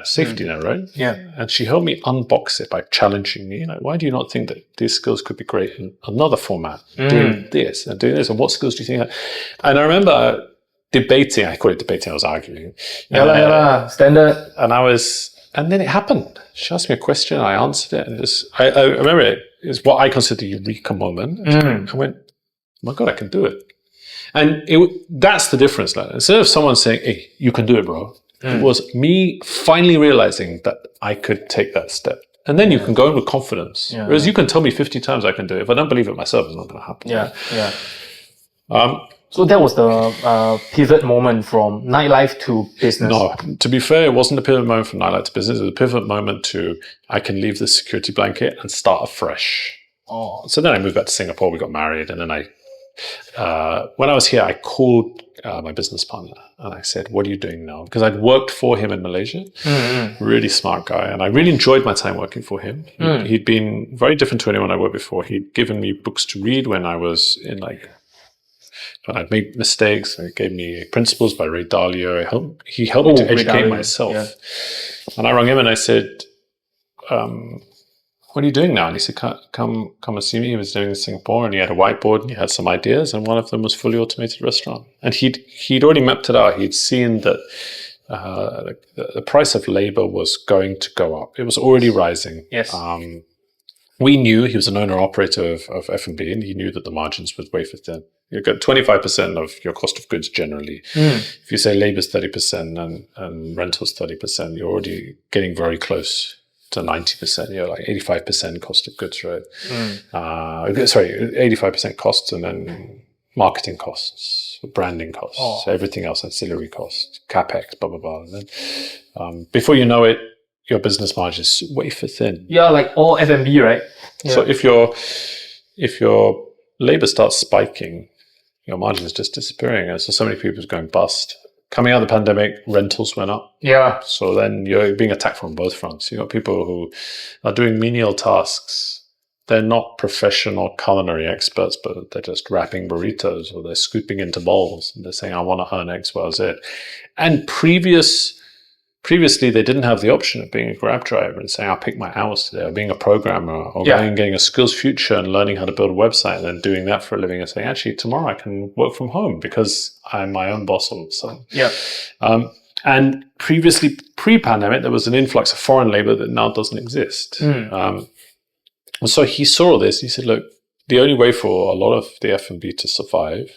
Safety net, right? Yeah. And she helped me unbox it by challenging me. Why do you not think that these skills could be great in another format? Doing this and doing this. And what skills do you think? And I remember debating. I call it debating. I was arguing. Standard. And then it happened. She asked me a question. I answered it. And I remember it is what I consider the eureka moment. I went, oh my God, I can do it. And that's the difference. Like, instead of someone saying, hey, you can do it, bro. It was me finally realizing that I could take that step. And then you can go in with confidence. Yeah. Whereas you can tell me 50 times I can do it. If I don't believe it myself, it's not going to happen. So that was the pivot moment from nightlife to business. No, to be fair, it wasn't a pivot moment from nightlife to business. It was a pivot moment to I can leave the security blanket and start afresh. So then I moved back to Singapore. We got married, and then when I was here, I called my business partner and I said, "What are you doing now?" Because I'd worked for him in Malaysia. Really smart guy, and I really enjoyed my time working for him. He'd been very different to anyone I worked before. He'd given me books to read when I was when I'd made mistakes. He gave me Principles by Ray Dalio. He helped me to educate myself. Yeah. And I rang him and I said, what are you doing now? And he said, come and see me. He was doing in Singapore and he had a whiteboard and he had some ideas, and one of them was fully automated restaurant. And he'd already mapped it out. He'd seen that the price of labor was going to go up. It was already rising. Yes. We knew he was an owner-operator of F&B, and he knew that the margins were wafer thin. You've got 25% of your cost of goods generally. If you say labor's 30% and rental's 30%, you're already getting very close to 90%. You're like 85% cost of goods, right? 85% costs and then marketing costs, branding costs, everything else, ancillary costs, capex, blah blah blah. And then before you know it, your business margin is wafer thin. Yeah, like all F&B, right? Yeah. So if your labor starts spiking, your margin is just disappearing. And so many people are going bust. Coming out of the pandemic, rentals went up. Yeah. So then you're being attacked from both fronts. You've got people who are doing menial tasks. They're not professional culinary experts, but they're just wrapping burritos or they're scooping into bowls. And they're saying, I want to earn X, Y, Z. And previously, they didn't have the option of being a Grab driver and saying, I'll pick my hours today, or being a programmer, or going and getting a skills future and learning how to build a website and then doing that for a living and saying, actually, tomorrow I can work from home because I'm my own boss all of a sudden. Yeah. And previously, pre-pandemic, there was an influx of foreign labor that now doesn't exist. And so he saw this. He said, look, the only way for a lot of the F&B to survive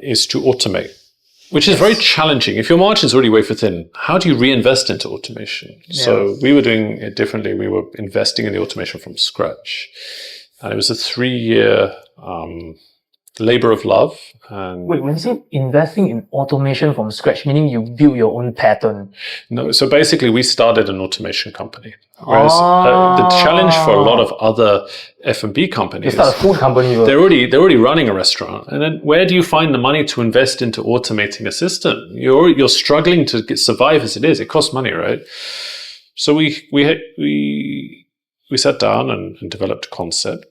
is to automate. Which is very challenging. If your margin's already wafer thin, how do you reinvest into automation? Yeah. So we were doing it differently. We were investing in the automation from scratch. And it was a 3-year labor of love. And wait, when you say investing in automation from scratch, meaning you build your own pattern? No, so basically we started an automation company. Whereas the challenge for a lot of other F&B companies, it's not a food company. They're already running a restaurant, and then where do you find the money to invest into automating a system? You're struggling to survive as it is. It costs money, right? So we sat down and developed a concept,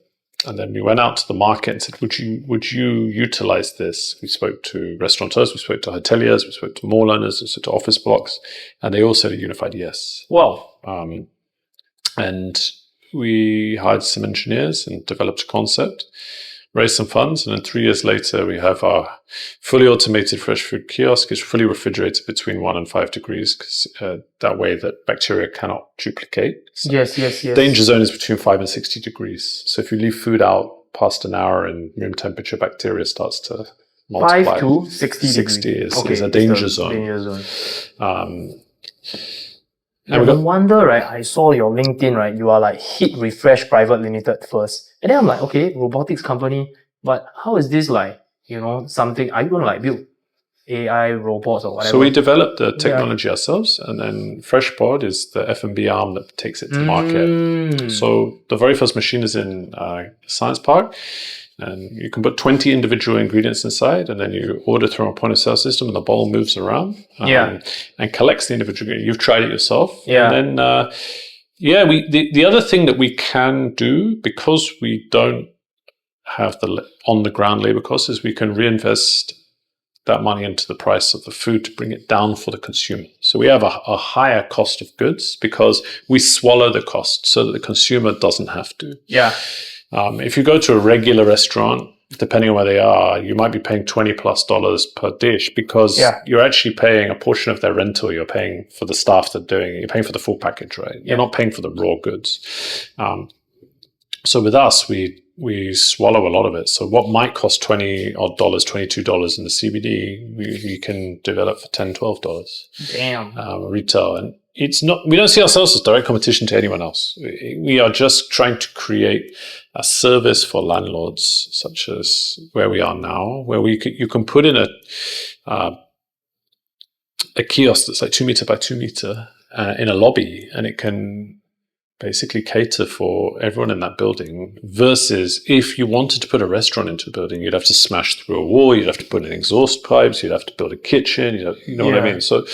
and then we went out to the market and said, would you utilize this? We spoke to restaurateurs, we spoke to hoteliers, we spoke to mall owners, we spoke to office blocks, and they all said a unified yes. Wow. And we hired some engineers and developed a concept, raised some funds, and then 3 years later, we have our fully automated fresh food kiosk. It's fully refrigerated between 1 and 5 degrees, because that way that bacteria cannot duplicate. So yes. Danger zone is between 5 and 60 degrees. So if you leave food out past an hour in room temperature, bacteria starts to multiply. 5 to 60 is a danger zone. And no wonder, right? I saw your LinkedIn, right? You are like Hit Refresh Private Limited first. And then I'm like, okay, robotics company, but how is this like, something, are you going to like build AI robots or whatever? So we developed the technology ourselves, and then freshpod is the F&B arm that takes it to market. So the very first machine is in Science Park. And you can put 20 individual ingredients inside, and then you order through a point of sale system, and the bowl moves around and collects the individual ingredients. You've tried it yourself. Yeah. And then, the other thing that we can do, because we don't have the on-the-ground labor costs, is we can reinvest that money into the price of the food to bring it down for the consumer. So we have a higher cost of goods because we swallow the cost so that the consumer doesn't have to. Yeah. If you go to a regular restaurant, depending on where they are, you might be paying $20+ per dish because you're actually paying a portion of their rental. You're paying for the staff that are doing it. You're paying for the full package, right? You're not paying for the raw goods. So with us, we swallow a lot of it. So what might cost $20 odd, $22 in the CBD, we can develop for $10, $12. Damn. Retail. And it's not, we don't see ourselves as direct competition to anyone else. We are just trying to create a service for landlords, such as where we are now, where you can put in a kiosk that's like 2 meter by 2 meter in a lobby, and it can basically cater for everyone in that building, versus if you wanted to put a restaurant into a building, you'd have to smash through a wall, you'd have to put in exhaust pipes, you'd have to build a kitchen, you know what I mean? So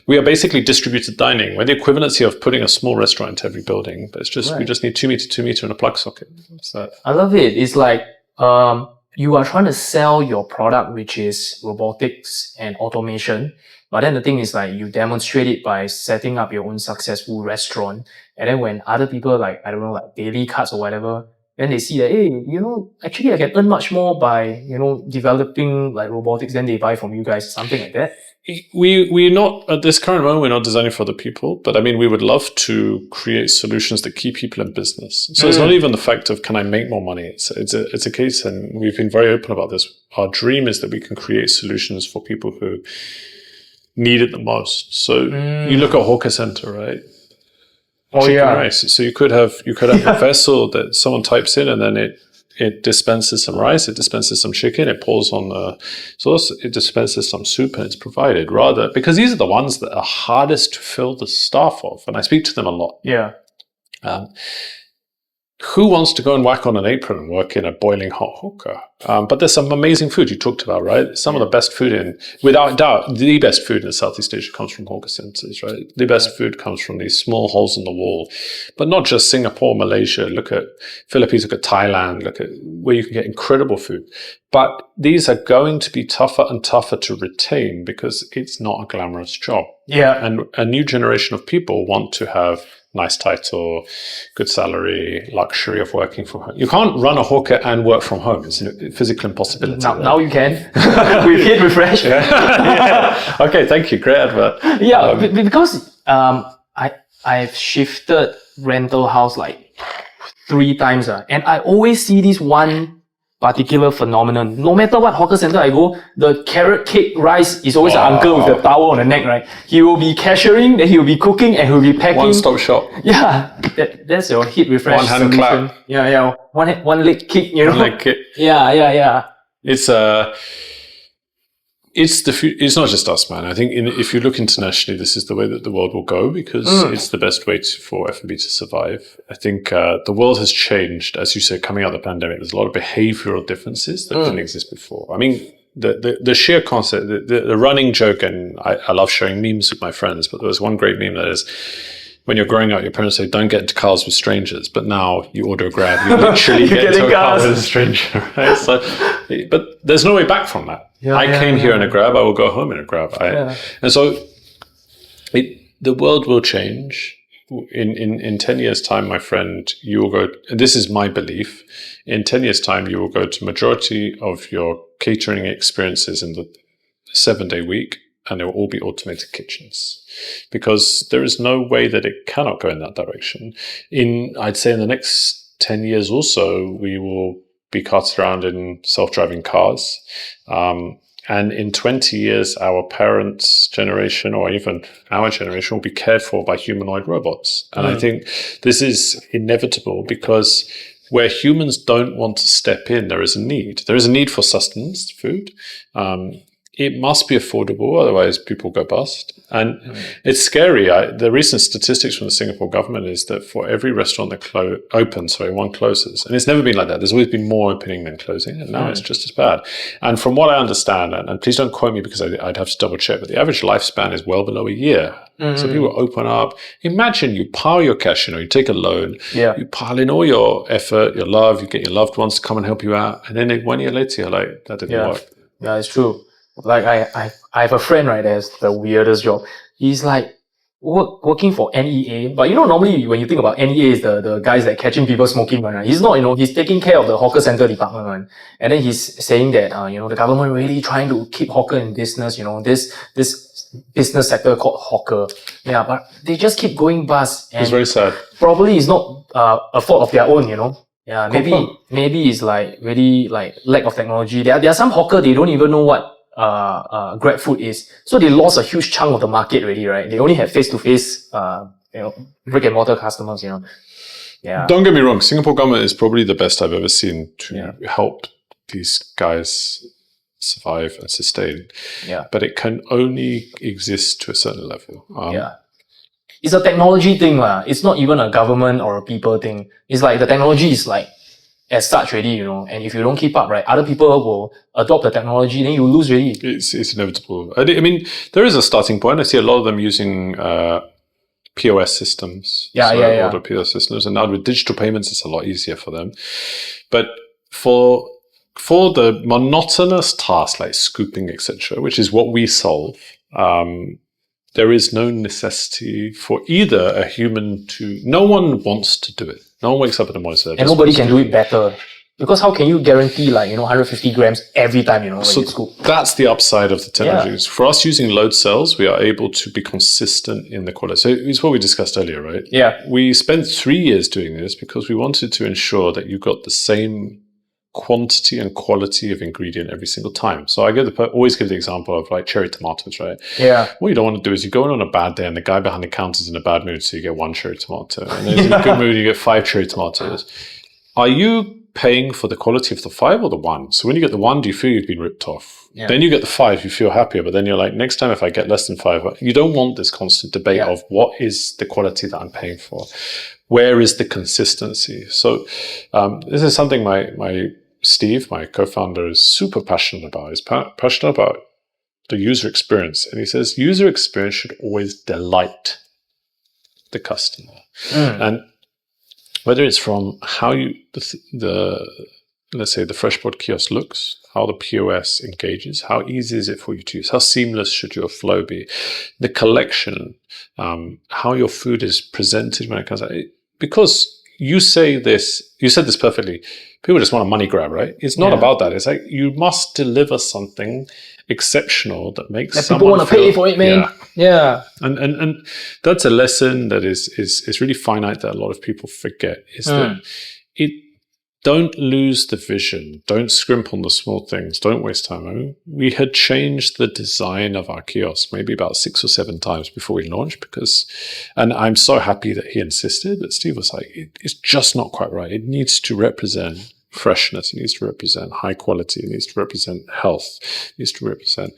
we are basically distributed dining. We're the equivalency of putting a small restaurant into every building, but it's just we just need 2 meter, 2 meter and a plug socket. So I love it. It's like you are trying to sell your product, which is robotics and automation. But then the thing is, like, you demonstrate it by setting up your own successful restaurant. And then when other people, like, I don't know, like daily cuts or whatever, then they see that, hey, actually I can earn much more by, developing like robotics, then they buy from you guys, something like that. We're not, at this current moment, we're not designing for other people, but I mean, we would love to create solutions that keep people in business. So it's not even the fact of, can I make more money? It's a case, and we've been very open about this. Our dream is that we can create solutions for people who need it the most. So you look at hawker center, right? Chicken rice. So you could have a vessel that someone types in, and then it It dispenses some rice, it dispenses some chicken, it pours on the sauce, it dispenses some soup, and it's provided. Rather, because these are the ones that are hardest to fill the staff of, and I speak to them a lot. Yeah. Who wants to go and whack on an apron and work in a boiling hot hawker? But there's some amazing food you talked about, right? Some of the best food without doubt, the best food in Southeast Asia comes from hawker centers, right? The best food comes from these small holes in the wall. But not just Singapore, Malaysia, look at Philippines, look at Thailand, look at where you can get incredible food. But these are going to be tougher and tougher to retain because it's not a glamorous job. Yeah. And a new generation of people want to have nice title, good salary, luxury of working from home. You can't run a hawker and work from home. It's a physical impossibility. Now you can. We've hit refresh. Yeah. Okay, thank you. Great advert. Yeah, because I've shifted rental house like 3 times. And I always see this one particular phenomenon. No matter what hawker center I go, the carrot cake rice is always an uncle with the towel on the neck, right? He will be cashiering, then he will be cooking, and he will be packing. One-stop shop. Yeah, that's your hit refresh. One hand solution. clap. Yeah. One leg kick, you know. One leg kick. Yeah. It's not just us, man. I think if you look internationally, this is the way that the world will go because it's the best way for F&B to survive. I think the world has changed, as you said, coming out of the pandemic. There's a lot of behavioral differences that didn't exist before. I mean, the sheer concept, the running joke, and I love sharing memes with my friends, but there was one great meme that is, when you're growing up, your parents say, don't get into cars with strangers. But now you order a Grab, you literally get into a car with a stranger. Right? So, but there's no way back from that. I came here in a Grab, I will go home in a Grab. And so the world will change. In 10 years' time, my friend, you will go, and this is my belief, in 10 years' time, you will go to majority of your catering experiences in the 7-day week, and they will all be automated kitchens. Because there is no way that it cannot go in that direction. I'd say in the next 10 years or so, we will be carted around in self-driving cars. And in 20 years, our parents' generation or even our generation will be cared for by humanoid robots. And I think this is inevitable because where humans don't want to step in, there is a need. There is a need for sustenance, food. It must be affordable, otherwise people go bust. And it's scary. The recent statistics from the Singapore government is that for every restaurant that opens, one closes. And it's never been like that. There's always been more opening than closing, and now it's just as bad. And from what I understand, and please don't quote me because I'd have to double check, but the average lifespan is well below a year. So people open up. Imagine you pile your cash, you take a loan, you pile in all your effort, your love, you get your loved ones to come and help you out. And then 1 year later, you're like, that didn't work. Yeah, it's true. Like I have a friend, right, that has the weirdest job. He's like working for NEA, but normally when you think about NEA is the guys that catching people smoking, right? He's not, he's taking care of the hawker center department, right? And then he's saying that, the government really trying to keep hawker in business, this business sector called hawker. Yeah, but they just keep going bust. And it's very sad. Probably it's not a fault of their own, Yeah, maybe it's like really like lack of technology. There are some hawker, they don't even know what Grab food is. So they lost a huge chunk of the market already, right? They only have face-to-face, brick and mortar customers, Yeah. Don't get me wrong. Singapore government is probably the best I've ever seen to help these guys survive and sustain. Yeah. But it can only exist to a certain level. It's a technology thing, It's not even a government or a people thing. It's like the technology is like as such already, and if you don't keep up, right, other people will adopt the technology, then you lose really. It's inevitable. I mean, there is a starting point. I see a lot of them using POS systems. Order POS systems. And now with digital payments, it's a lot easier for them. But for the monotonous tasks like scooping, etc., which is what we solve, there is no necessity for either a human to... No one wants to do it. No one wakes up in the morning and and nobody can do it better. Because how can you guarantee 150 grams every time, when you scoop? That's the upside of the technology. For us using load cells, we are able to be consistent in the quality. So it's what we discussed earlier, right? Yeah. We spent 3 years doing this because we wanted to ensure that you got the same quantity and quality of ingredient every single time. So I always give the example of like cherry tomatoes, right? Yeah. What you don't want to do is you go in on a bad day and the guy behind the counter is in a bad mood, so you get 1 cherry tomato. And then in a good mood, you get 5 cherry tomatoes. are you paying for the quality of the 5 or the 1? So when you get the 1, do you feel you've been ripped off? Yeah. Then you get the 5, you feel happier, but then you're like, next time if I get less than 5, you don't want this constant debate of what is the quality that I'm paying for? Where is the consistency? So this is something my Steve, my co-founder, is super passionate about. He's passionate about the user experience. And he says user experience should always delight the customer. And whether it's from how let's say the freshpod kiosk looks, how the POS engages, how easy is it for you to use, how seamless should your flow be, the collection, how your food is presented when it comes out. Because you said this perfectly, people just want a money grab, right? It's not about that. It's like you must deliver something exceptional that makes that someone people want to pay for it, man. Yeah. And that's a lesson that is really finite that a lot of people forget, is that don't lose the vision. Don't scrimp on the small things. Don't waste time. I mean, we had changed the design of our kiosk maybe about 6 or 7 times before we launched and I'm so happy that he insisted, but Steve was like, it's just not quite right. It needs to represent freshness. It needs to represent high quality. It needs to represent health. It needs to represent,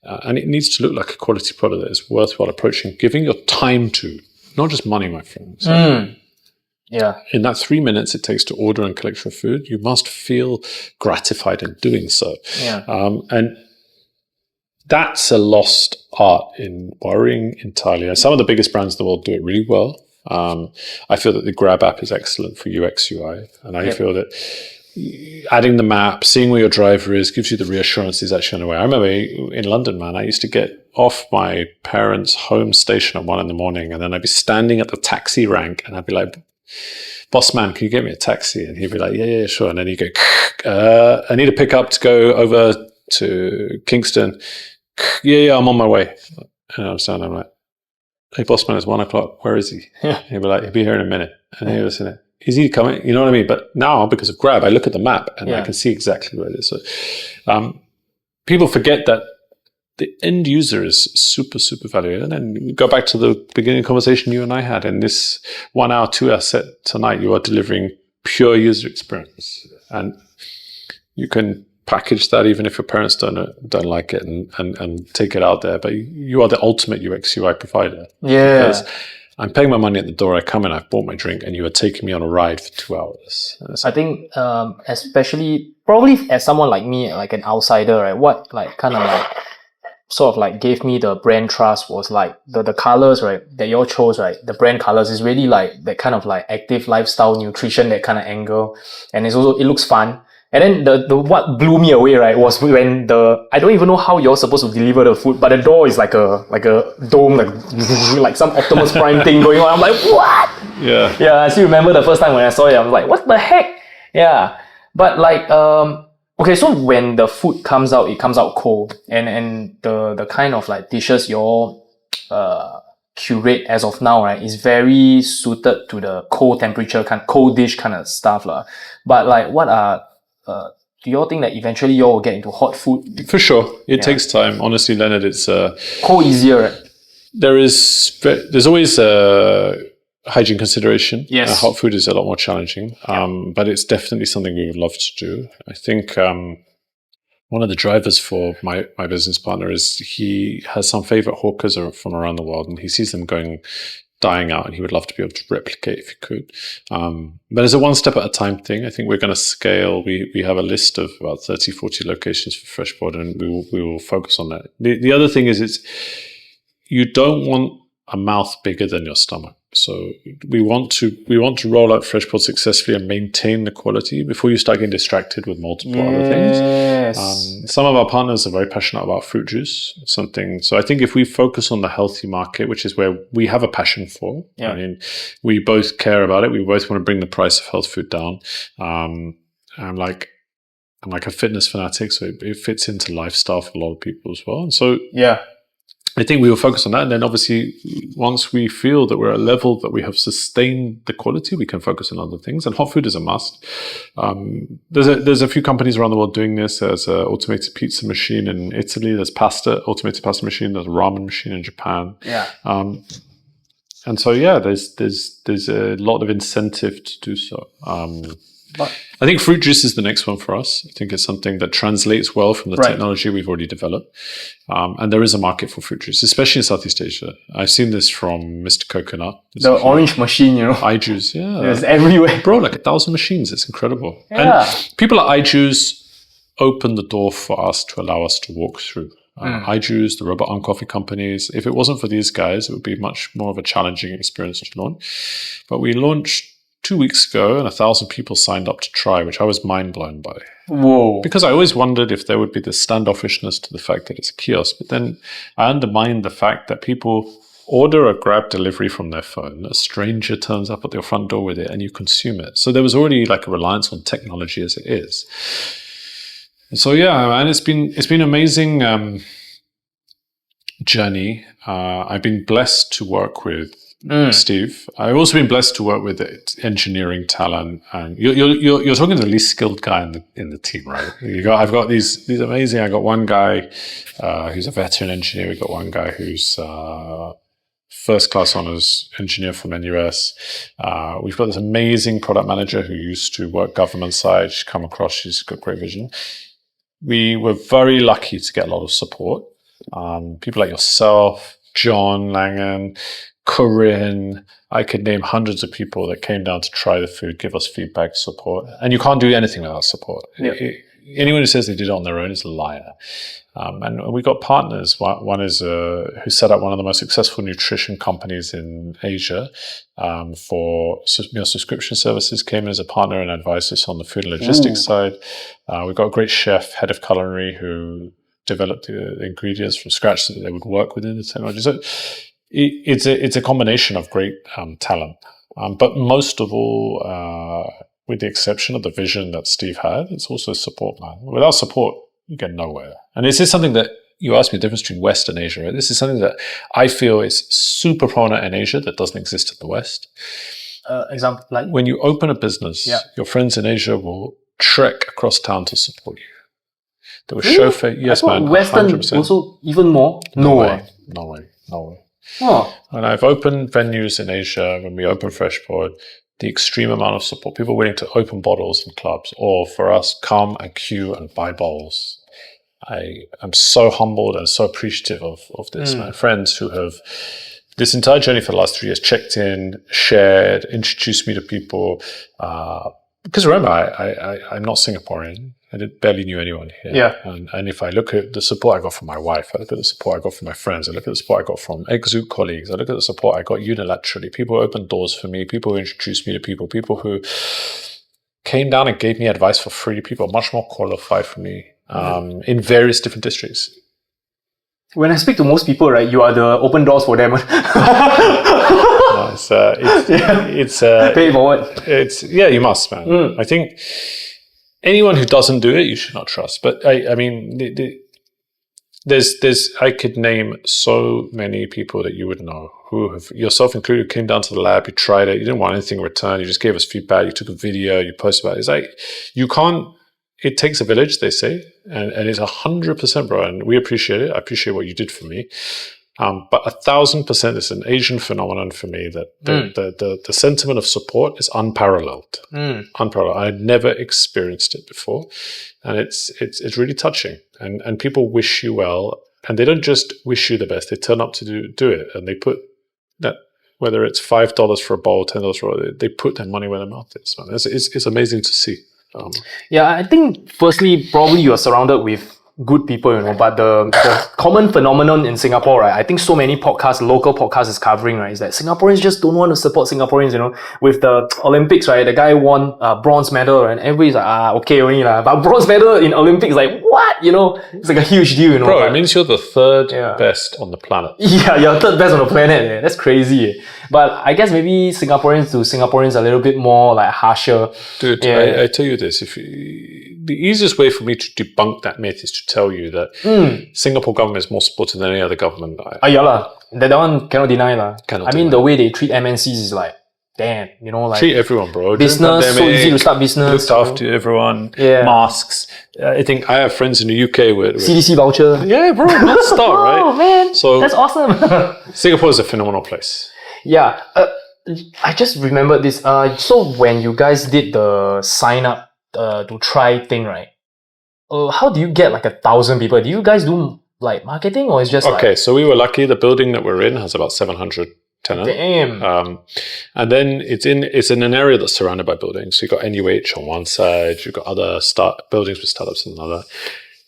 and it needs to look like a quality product that is worthwhile approaching, giving your time to, not just money, my friend. So, in that 3 minutes it takes to order and collect your food, you must feel gratified in doing so. And that's a lost art in worrying entirely. And some of the biggest brands in the world do it really well. I feel that the Grab app is excellent for UX UI, and I feel that adding the map, seeing where your driver is, gives you the reassurance he's actually on the way. I remember in London, man, I used to get off my parents' home station at 1 a.m, and then I'd be standing at the taxi rank, and I'd be like, boss man, can you get me a taxi? And he'd be like, yeah, sure. And then he'd go, I need a pickup to go over to Kingston. Yeah, I'm on my way. And I'm standing, I'm like, hey, boss man, it's 1 o'clock. Where is he? He'd be like, he'll be here in a minute. And he was in it. Is he coming? You know what I mean? But now, because of Grab, I look at the map and I can see exactly where it is. So people forget that the end user is super, super valuable. And then go back to the beginning conversation you and I had. In this 1 hour, 2 hour set tonight, you are delivering pure user experience. And you can package that even if your parents don't like it and take it out there. But you are the ultimate UX UI provider. Yeah. Because I'm paying my money at the door, I come in, I've bought my drink, and you are taking me on a ride for 2 hours. I think especially, probably as someone like me, like an outsider, right, what like kind of like sort of like gave me the brand trust was like the colors, right, that you all chose, right, the brand colors is really like that kind of like active lifestyle nutrition, that kind of angle. And it looks fun. And then the what blew me away, right, was when I don't even know how you're supposed to deliver the food, but the door is like a dome, like some Optimus Prime thing going on. I'm like, what? Yeah. Yeah, I still remember the first time when I saw it, I was like, what the heck? Yeah. But like, okay, so when the food comes out, it comes out cold. And the kind of like dishes you're curate as of now, right, is very suited to the cold temperature, cold dish kind of stuff. But like, what are do you all think that eventually you all will get into hot food? For sure. It takes time. Honestly, Leonard, it's cold easier, right? There's always a hygiene consideration. Yes. Hot food is a lot more challenging, but it's definitely something we would love to do. I think one of the drivers for my business partner is he has some favorite hawkers from around the world, and he sees them dying out, and he would love to be able to replicate if he could. But it's a one step at a time thing. I think we're going to scale. We have a list of about 30, 40 locations for freshpod, and we will focus on that. The other thing is you don't want a mouth bigger than your stomach. So we want to roll out freshpod successfully and maintain the quality before you start getting distracted with multiple other things. Some of our partners are very passionate about fruit juice. So I think if we focus on the healthy market, which is where we have a passion for, I mean, we both care about it. We both want to bring the price of health food down. I'm like a fitness fanatic, so it fits into lifestyle for a lot of people as well. And so I think we will focus on that. And then obviously, once we feel that we're at a level that we have sustained the quality, we can focus on other things. And hot food is a must. There's a few companies around the world doing this. There's an automated pizza machine in Italy. There's automated pasta machine. There's a ramen machine in Japan. And so, there's a lot of incentive to do so. I think fruit juice is the next one for us. I think it's something that translates well from the technology we've already developed. And there is a market for fruit juice, especially in Southeast Asia. I've seen this from Mr. Coconut. The orange machine, iJuice, yeah. It's everywhere. Bro, like 1,000 machines. It's incredible. Yeah. And people at iJuice opened the door for us to allow us to walk through. iJuice, the Robot Arm Coffee companies. If it wasn't for these guys, it would be much more of a challenging experience to launch. But we launched 2 weeks ago, and 1,000 people signed up to try, which I was mind blown by. Whoa. Because I always wondered if there would be this standoffishness to the fact that it's a kiosk. But then I undermined the fact that people order a Grab delivery from their phone, a stranger turns up at their front door with it, and you consume it. So there was already like a reliance on technology as it is. And so yeah, man, it's been an amazing journey. I've been blessed to work with Steve. I've also been blessed to work with engineering talent, and you're talking to the least skilled guy in the team, right? I've got these amazing. I got one guy who's a veteran engineer. We got one guy who's first class honors engineer from NUS. We've got this amazing product manager who used to work government side. She's come across. She's got great vision. We were very lucky to get a lot of support. People like yourself, John Langan, Corinne, I could name hundreds of people that came down to try the food, give us feedback, support. And you can't do anything without support. Yep. Anyone who says they did it on their own is a liar. And we got partners. One is who set up one of the most successful nutrition companies in Asia for subscription services, came in as a partner and advised us on the food and logistics side. We've got a great chef, head of culinary, who developed the ingredients from scratch so that they would work within the technology. So it's a combination of great talent, but most of all, with the exception of the vision that Steve had, it's also support, man. Without support, you get nowhere. And this is something that you asked me, the difference between West and Asia, right? This is something that I feel is super prominent in Asia that doesn't exist in the West. Example, like when you open a business, your friends in Asia will trek across town to support you. They will chauffeur. Yes, man. Western 100%. Also even more. No way. Oh. And I've opened venues in Asia, when we opened FreshPod, the extreme amount of support, people willing to open bottles in clubs, or for us, come and queue and buy bowls. I am so humbled and so appreciative of this. My friends who have, this entire journey for the last 3 years, checked in, shared, introduced me to people. Because remember, I'm not Singaporean. I barely knew anyone here. Yeah. And if I look at the support I got from my wife, I look at the support I got from my friends, I look at the support I got from ex-Zouk colleagues, I look at the support I got unilaterally, people who opened doors for me, people who introduced me to people who came down and gave me advice for free, people much more qualified for me in various different districts. When I speak to most people, right, you are the open doors for them. No, it's pay it forward. You must, man. I think anyone who doesn't do it, you should not trust. But I mean, I could name so many people that you would know who have, yourself included, came down to the lab, you tried it, you didn't want anything in return, you just gave us feedback, you took a video, you posted about it. It's like, you can't, it takes a village, they say, and it's 100%, bro, and we appreciate it. I appreciate what you did for me. But 1,000% is an Asian phenomenon for me, that the sentiment of support is unparalleled. Unparalleled. I had never experienced it before. And it's really touching. And people wish you well, and they don't just wish you the best, they turn up to do it, and they put that, whether it's $5 for a bowl, $10 for a, they put their money where their mouth is. Man. It's amazing to see. I think firstly, probably you are surrounded with good people, but the common phenomenon in Singapore, right, I think so many local podcasts is covering, right, is that Singaporeans just don't want to support Singaporeans, with the Olympics, right, the guy won bronze medal, and everybody's like, okay only lah, but bronze medal in Olympics, like, what, it's like a huge deal, Bro, it means you're the third best on the planet. Yeah, you're third best on the planet, that's crazy. But I guess maybe Singaporeans a little bit more like harsher. Dude, I tell you this, the easiest way for me to debunk that myth is to tell you that Singapore government is more supportive than any other government. Yeah lah. That one cannot deny lah. The way they treat MNCs is like, damn, like treat everyone, bro. Business, pandemic, so easy to start business. Looked after everyone. Yeah. Masks. I think I have friends in the UK with CDC voucher. Yeah, bro, non-stop, right? Oh man, so that's awesome. Singapore is a phenomenal place. Yeah. I just remembered this. So when you guys did the sign up to try thing, right? How do you get like 1,000 people? Do you guys do like marketing, or is just okay? So we were lucky. The building that we're in has about 700 tenants. Damn. And then it's in an area that's surrounded by buildings. So you've got NUH on one side, you've got other buildings with startups on another.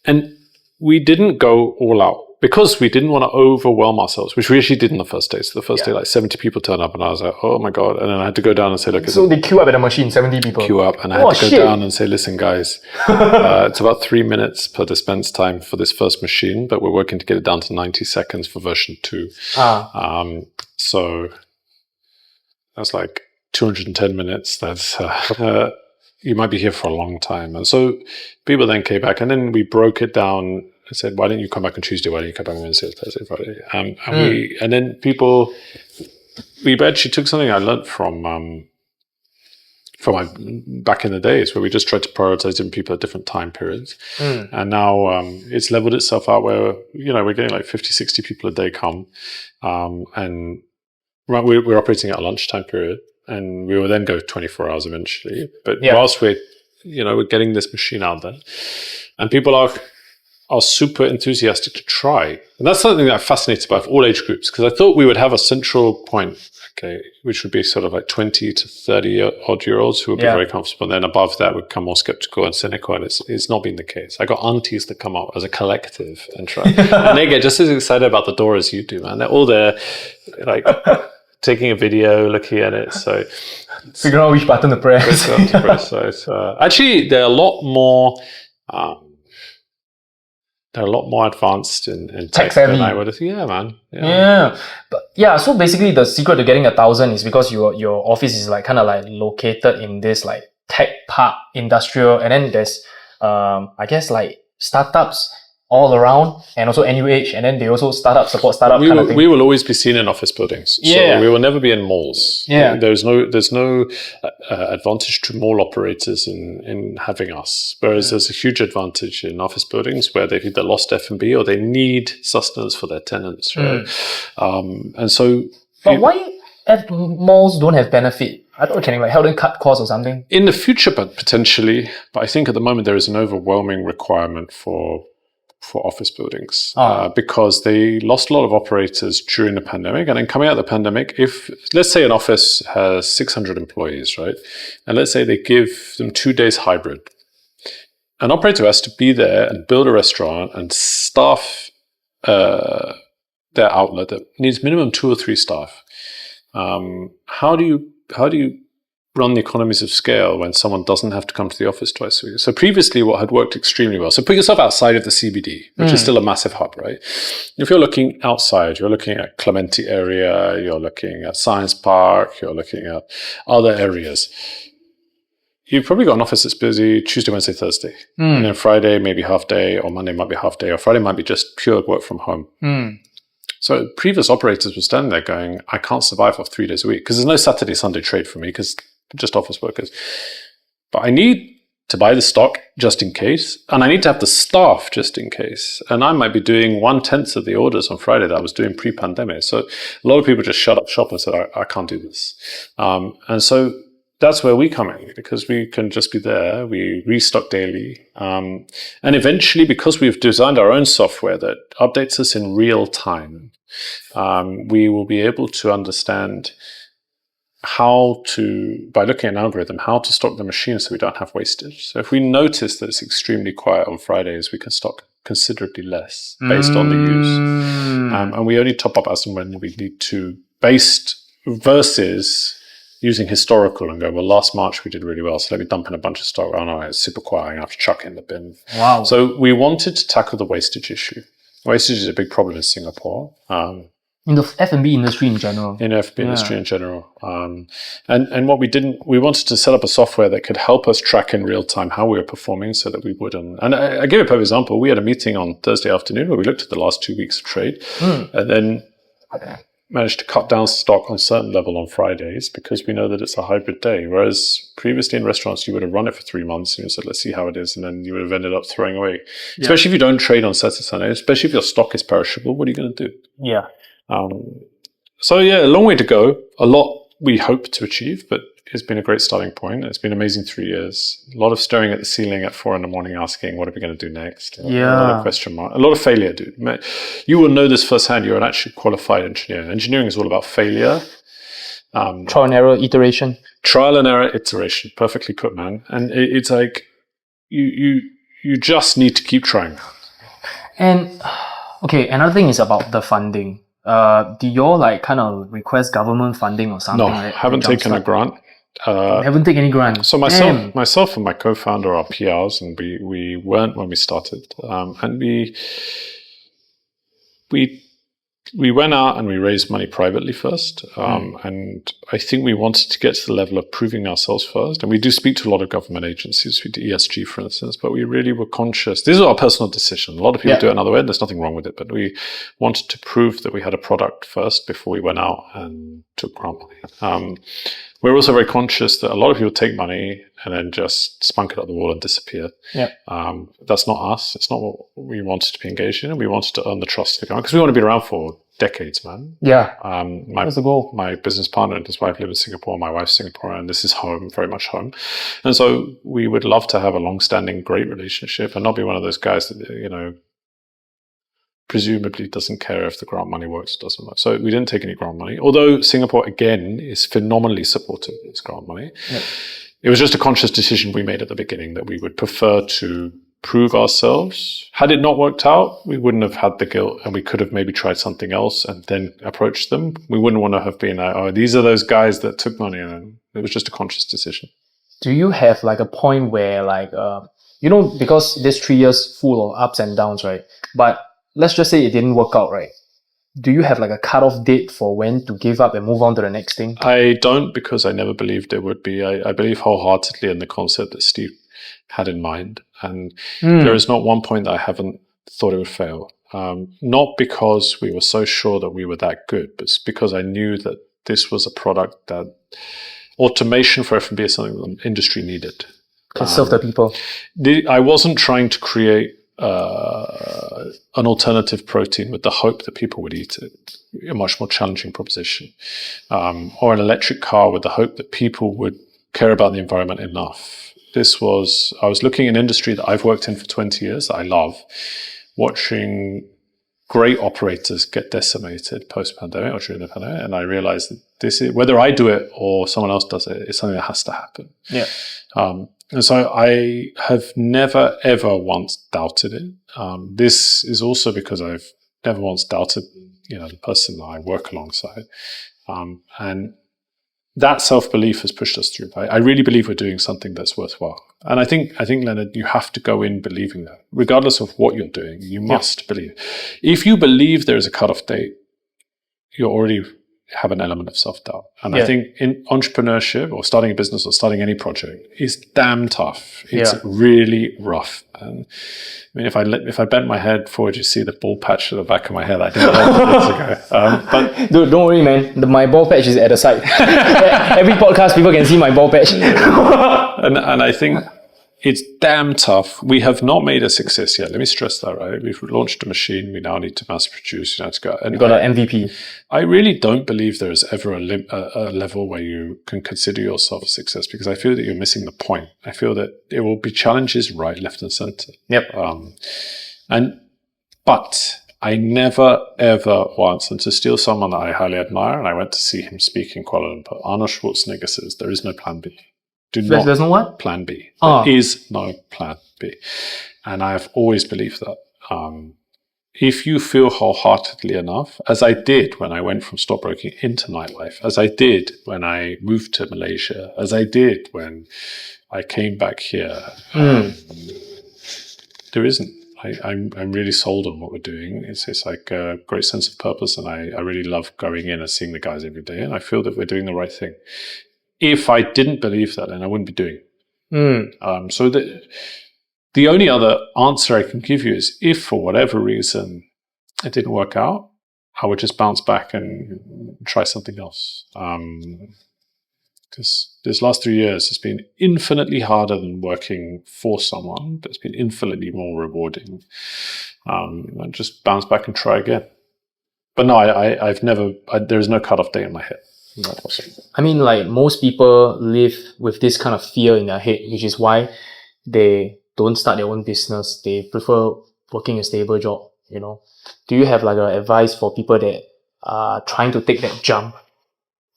And we didn't go all out because we didn't want to overwhelm ourselves, which we actually did in the first day. So the first day, like 70 people turned up, and I was like, oh my God. And then I had to go down and say, look, so they queue up at the machine, 70 people. Queue up, and I had to go down and say, listen, guys, it's about 3 minutes per dispense time for this first machine, but we're working to get it down to 90 seconds for version 2. So that's like 210 minutes. That's you might be here for a long time. And so people then came back, and then we broke it down. I said, why don't you come back on Tuesday? Why don't you come back on Wednesday, Thursday, Friday? And then people, we actually took something I learned from my back in the days, where we just tried to prioritize different people at different time periods. And now it's leveled itself out where, we're getting like 50, 60 people a day come. And we're operating at a lunchtime period, and we will then go 24 hours eventually. But whilst we're getting this machine out there, and people are super enthusiastic to try. And that's something that I'm fascinated by for all age groups, because I thought we would have a central point, which would be sort of like 20 to 30 odd year olds who would be very comfortable. And then above that would come more skeptical and cynical. And it's not been the case. I got aunties that come up as a collective and try. And they get just as excited about the door as you do, man. They're all there, like taking a video, looking at it. So figure out which button to press. So actually, they're a lot more... they're a lot more advanced in tech than I would have. Yeah, man. But so basically the secret to getting 1,000 is because your office is like kind of like located in this like tech park, industrial, and then there's I guess like startups all around, and also NUH, and then they also support startup kind of thing. We will always be seen in office buildings. So we will never be in malls. There's no advantage to mall operators in having us. Whereas there's a huge advantage in office buildings where they've either lost F&B or they need sustenance for their tenants, right? And so... But why malls don't have benefit? I thought can like help them cut costs or something. In the future, but potentially. But I think at the moment there is an overwhelming requirement for office buildings because they lost a lot of operators during the pandemic. And then coming out of the pandemic, if let's say an office has 600 employees, right? And let's say they give them 2 days hybrid. An operator has to be there and build a restaurant and staff their outlet that needs minimum 2 or 3 staff. How do you run the economies of scale when someone doesn't have to come to the office twice a week? So previously what had worked extremely well, so put yourself outside of the CBD, which is still a massive hub, right? If you're looking outside, you're looking at Clementi area, you're looking at Science Park, you're looking at other areas. You've probably got an office that's busy Tuesday, Wednesday, Thursday. And then Friday, maybe half day, or Monday might be half day, or Friday might be just pure work from home. So previous operators were standing there going, I can't survive off 3 days a week because there's no Saturday, Sunday trade for me because just office workers. But I need to buy the stock just in case, and I need to have the staff just in case. And I might be doing 1/10 of the orders on Friday that I was doing pre-pandemic. So a lot of people just shut up shop and said, I can't do this. And so that's where we come in, because we can just be there. We restock daily. And eventually, because we've designed our own software that updates us in real time, we will be able to understand by looking at an algorithm, how to stock the machine so we don't have wastage. So if we notice that it's extremely quiet on Fridays, we can stock considerably less based on the use. And we only top up as and when we need to, based versus using historical and go, well, last March we did really well, so let me dump in a bunch of stock. Oh no, it's super quiet, I'm going to have to chuck it in the bin. Wow. So we wanted to tackle the wastage issue. Wastage is a big problem in Singapore. In the F&B industry in general. In the F&B industry in general. And what we wanted to set up a software that could help us track in real time how we were performing so that we wouldn't. And I give a perfect example. We had a meeting on Thursday afternoon where we looked at the last 2 weeks of trade and then managed to cut down stock on a certain level on Fridays because we know that it's a hybrid day. Whereas previously in restaurants, you would have run it for 3 months and you said, let's see how it is. And then you would have ended up throwing away. Yeah. Especially if you don't trade on Saturday, Sunday, especially if your stock is perishable, what are you going to do? Yeah. So yeah, a long way to go. A lot we hope to achieve, but it's been a great starting point. It's been an amazing 3 years. A lot of staring at the ceiling at 4 a.m, asking, what are we going to do next? A lot of question mark. A lot of failure, dude. You will know this firsthand. You're an actually qualified engineer. Engineering is all about failure. Trial and error, iteration. Trial and error, iteration. Perfectly put, man. And it's like you just need to keep trying. And okay, another thing is about the funding. Do you all like kind of request government funding or something? No, haven't taken a grant. Haven't taken any grant. So myself and my co-founder are PRs, and we weren't when we started. And we went out and we raised money privately first. And I think we wanted to get to the level of proving ourselves first. And we do speak to a lot of government agencies. We do ESG, for instance, but we really were conscious. This is our personal decision. A lot of people do it another way. There's nothing wrong with it, but we wanted to prove that we had a product first before we went out and took grant money. We're also very conscious that a lot of people take money and then just spunk it at the wall and disappear. That's not us. It's not what we wanted to be engaged in. We wanted to earn the trust of the government because we want to be around for decades, man. That's the goal. My business partner and his wife live in Singapore. My wife's Singaporean, and this is home, very much home. And so we would love to have a long-standing, great relationship and not be one of those guys that, presumably doesn't care if the grant money works or doesn't work. So we didn't take any grant money, although Singapore, again, is phenomenally supportive of its grant money. It was just a conscious decision we made at the beginning that we would prefer to prove ourselves. Had it not worked out, we wouldn't have had the guilt, and we could have maybe tried something else and then approached them. We wouldn't want to have been like, oh, these are those guys that took money. And it was just a conscious decision. Do you have like a point where because this 3 years full of ups and downs, right? But let's just say it didn't work out, right? Do you have like a cutoff date for when to give up and move on to the next thing? I don't, because I never believed there would be. I believe wholeheartedly in the concept that Steve had in mind. And there is not one point that I haven't thought it would fail. Not because we were so sure that we were that good, but it's because I knew that this was a product that automation for F&B is something that the industry needed. Can serve the people. I wasn't trying to create an alternative protein with the hope that people would eat it, a much more challenging proposition, or an electric car with the hope that people would care about the environment enough. I was looking at an industry that I've worked in for 20 years that I love, watching great operators get decimated post-pandemic or during the pandemic, and I realized that this is, whether I do it or someone else does it, it's something that has to happen. And so I have never, ever once doubted it. This is also because I've never once doubted, the person that I work alongside. And that self-belief has pushed us through. I really believe we're doing something that's worthwhile. And I think, Leonard, you have to go in believing that. Regardless of what you're doing, you must believe. If you believe there is a cutoff date, you already have an element of self-doubt. And I think in entrepreneurship or starting a business or starting any project is damn tough. It's really rough. And I mean, if I bent my head forward, you see the bald patch at the back of my head. I did that years ago. But dude, don't worry, man. My bald patch is at the side. Every podcast, people can see my bald patch. and I think it's damn tough. We have not made a success yet. Let me stress that, right? We've launched a machine. We now need to mass produce. To go. And you got an MVP. I really don't believe there is ever a level where you can consider yourself a success, because I feel that you're missing the point. I feel that there will be challenges right, left, and center. But I never, ever once, and to steal someone that I highly admire, and I went to see him speak in Kuala Lumpur, Arnold Schwarzenegger says, there is no plan B. There's no what? Plan B. There is no plan B. And I have always believed that. If you feel wholeheartedly enough, as I did when I went from stockbroking into nightlife, as I did when I moved to Malaysia, as I did when I came back here, there isn't. I'm really sold on what we're doing. It's like a great sense of purpose, and I really love going in and seeing the guys every day, and I feel that we're doing the right thing. If I didn't believe that, then I wouldn't be doing it. So the only other answer I can give you is, if for whatever reason it didn't work out, I would just bounce back and try something else. Because this last 3 years has been infinitely harder than working for someone, but it's been infinitely more rewarding. And just bounce back and try again. But no, I've never, there is no cutoff date in my head. Not possible. I mean, like, most people live with this kind of fear in their head, which is why they don't start their own business. They prefer working a stable job, you know. Do you have like a advice for people that are trying to take that jump?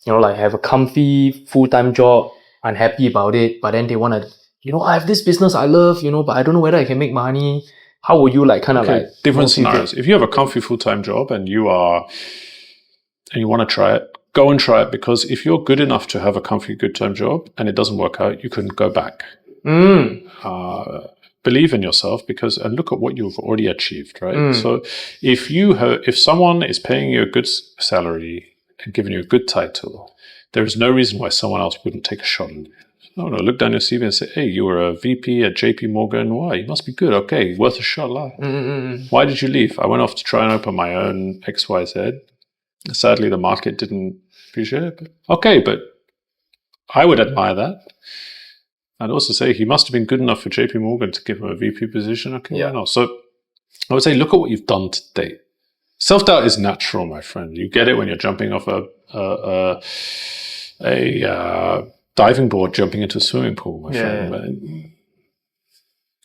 You know, like have a comfy full-time job, unhappy about it, but then they want to, you know, I have this business I love, you know, but I don't know whether I can make money. How would you like kind of like different scenarios? If you have a comfy full-time job and you want to try it, go and try it, because if you're good enough to have a comfy good-time job and it doesn't work out, you can go back. Believe in yourself, and look at what you've already achieved, right? So if someone is paying you a good salary and giving you a good title, there is no reason why someone else wouldn't take a shot at it. No, look down your CV and say, hey, you were a VP at JP Morgan. Why? You must be good. Okay, worth a shot. Why did you leave? I went off to try and open my own XYZ. Sadly, the market didn't appreciate it. Okay, but I would admire that. I'd also say he must have been good enough for JP Morgan to give him a VP position. Okay, why not? So I would say, look at what you've done to date. Self-doubt is natural, my friend. You get it when you're jumping off a diving board, jumping into a swimming pool, my friend. But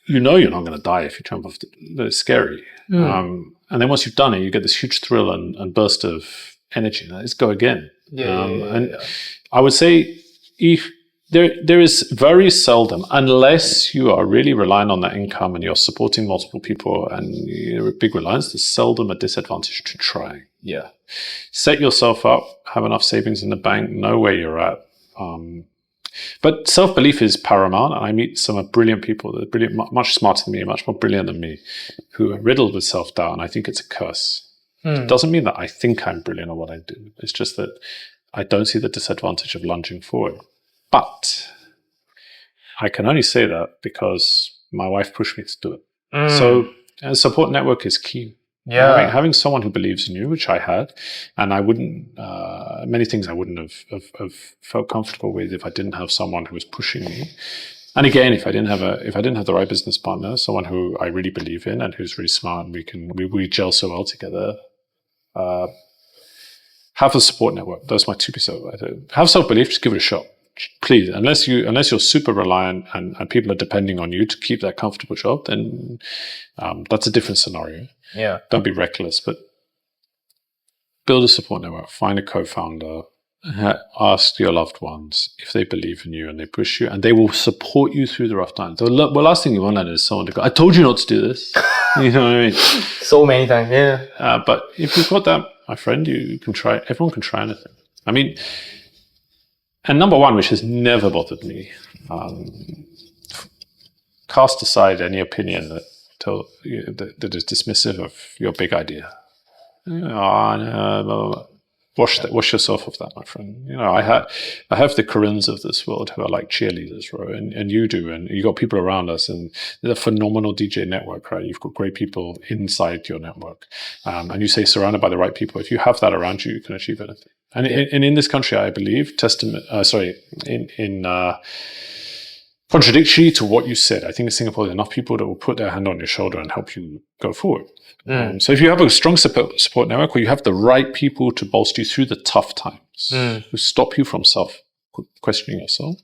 you know you're not going to die if you jump off. It's scary. And then once you've done it, you get this huge thrill and burst of energy. Let's go again. I would say if there is very seldom, unless you are really relying on that income and you're supporting multiple people and you're a big reliance, there's seldom a disadvantage to trying. Set yourself up, have enough savings in the bank, know where you're at. But self-belief is paramount, and I meet some brilliant people that are brilliant, much smarter than me, much more brilliant than me, who are riddled with self-doubt, and I think it's a curse. It doesn't mean that I think I'm brilliant at what I do. It's just that I don't see the disadvantage of lunging forward. But I can only say that because my wife pushed me to do it. So a support network is key. Having someone who believes in you, which I had, and I wouldn't, many things I wouldn't have felt comfortable with if I didn't have someone who was pushing me. And again, if I didn't have the right business partner, someone who I really believe in and who's really smart, and we gel so well together. Have a support network. Those are my two pieces of advice. Have self-belief. Just give it a shot. Please, unless you're super reliant and people are depending on you to keep that comfortable job, then that's a different scenario. Don't be reckless, but build a support network. Find a co-founder. Ask your loved ones if they believe in you and they push you, and they will support you through the rough times. The last thing you want is someone to go, "I told you not to do this." You know what I mean? So many times, but if you've got that, my friend, you can try. Everyone can try anything. I mean. And number one, which has never bothered me, cast aside any opinion that is dismissive of your big idea. Wash yourself of that, my friend. You know, I have the Corinnes of this world who are like cheerleaders, right? And you do, and you got people around us, and there's a phenomenal DJ network, right? You've got great people inside your network, and you say surrounded by the right people. If you have that around you, you can achieve anything. And in this country, I believe, contradictory to what you said, I think in Singapore, there's enough people that will put their hand on your shoulder and help you go forward. So if you have a strong support network where you have the right people to bolster you through the tough times, who stop you from questioning yourself,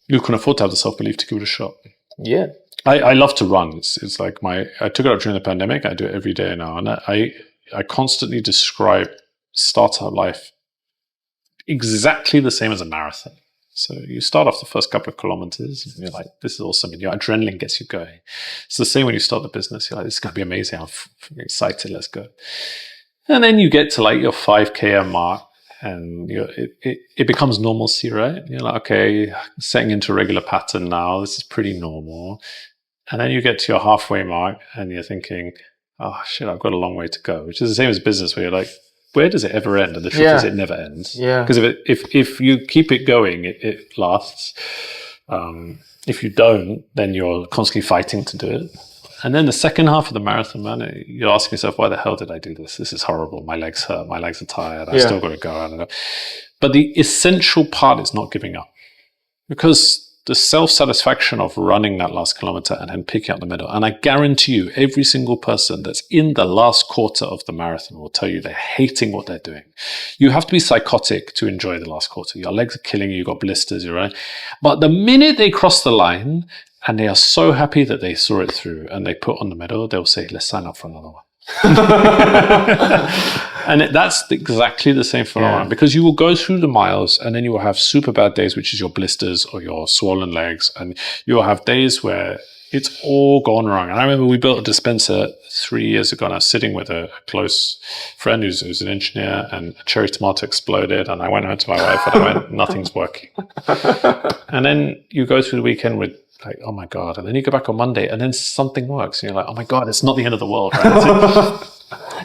you can afford to have the self-belief to give it a shot. I love to run. It's like I took it up during the pandemic. I do it every day now. And I constantly describe startup life exactly the same as a marathon. So you start off the first couple of kilometers and you're like, this is awesome. And your adrenaline gets you going. It's the same when you start the business. You're like, this is going to be amazing. I'm excited. Let's go. And then you get to like your 5K mark and it becomes normalcy, right? You're like, okay, setting into a regular pattern now. This is pretty normal. And then you get to your halfway mark and you're thinking, oh shit, I've got a long way to go, which is the same as business where you're like, where does it ever end? And the truth is it never ends. Because if you keep it going, it lasts. If you don't, then you're constantly fighting to do it. And then the second half of the marathon, man, you're asking yourself, why the hell did I do this? This is horrible. My legs hurt. My legs are tired. I still got to go. I don't know. But the essential part is not giving up. Because the self-satisfaction of running that last kilometer and then picking up the medal. And I guarantee you, every single person that's in the last quarter of the marathon will tell you they're hating what they're doing. You have to be psychotic to enjoy the last quarter. Your legs are killing you, you've got blisters, you're right. But the minute they cross the line and they are so happy that they saw it through and they put on the medal, they'll say, let's sign up for another one. And that's exactly the same phenomenon, because you will go through the miles and then you will have super bad days, which is your blisters or your swollen legs, and you will have days where it's all gone wrong. And I remember we built a dispenser 3 years ago, and I was sitting with a close friend who's an engineer, and a cherry tomato exploded, and I went home to my wife and I went, nothing's working. And then you go through the weekend with like, oh my God. And then you go back on Monday and then something works. And you're like, oh my God, it's not the end of the world. Right?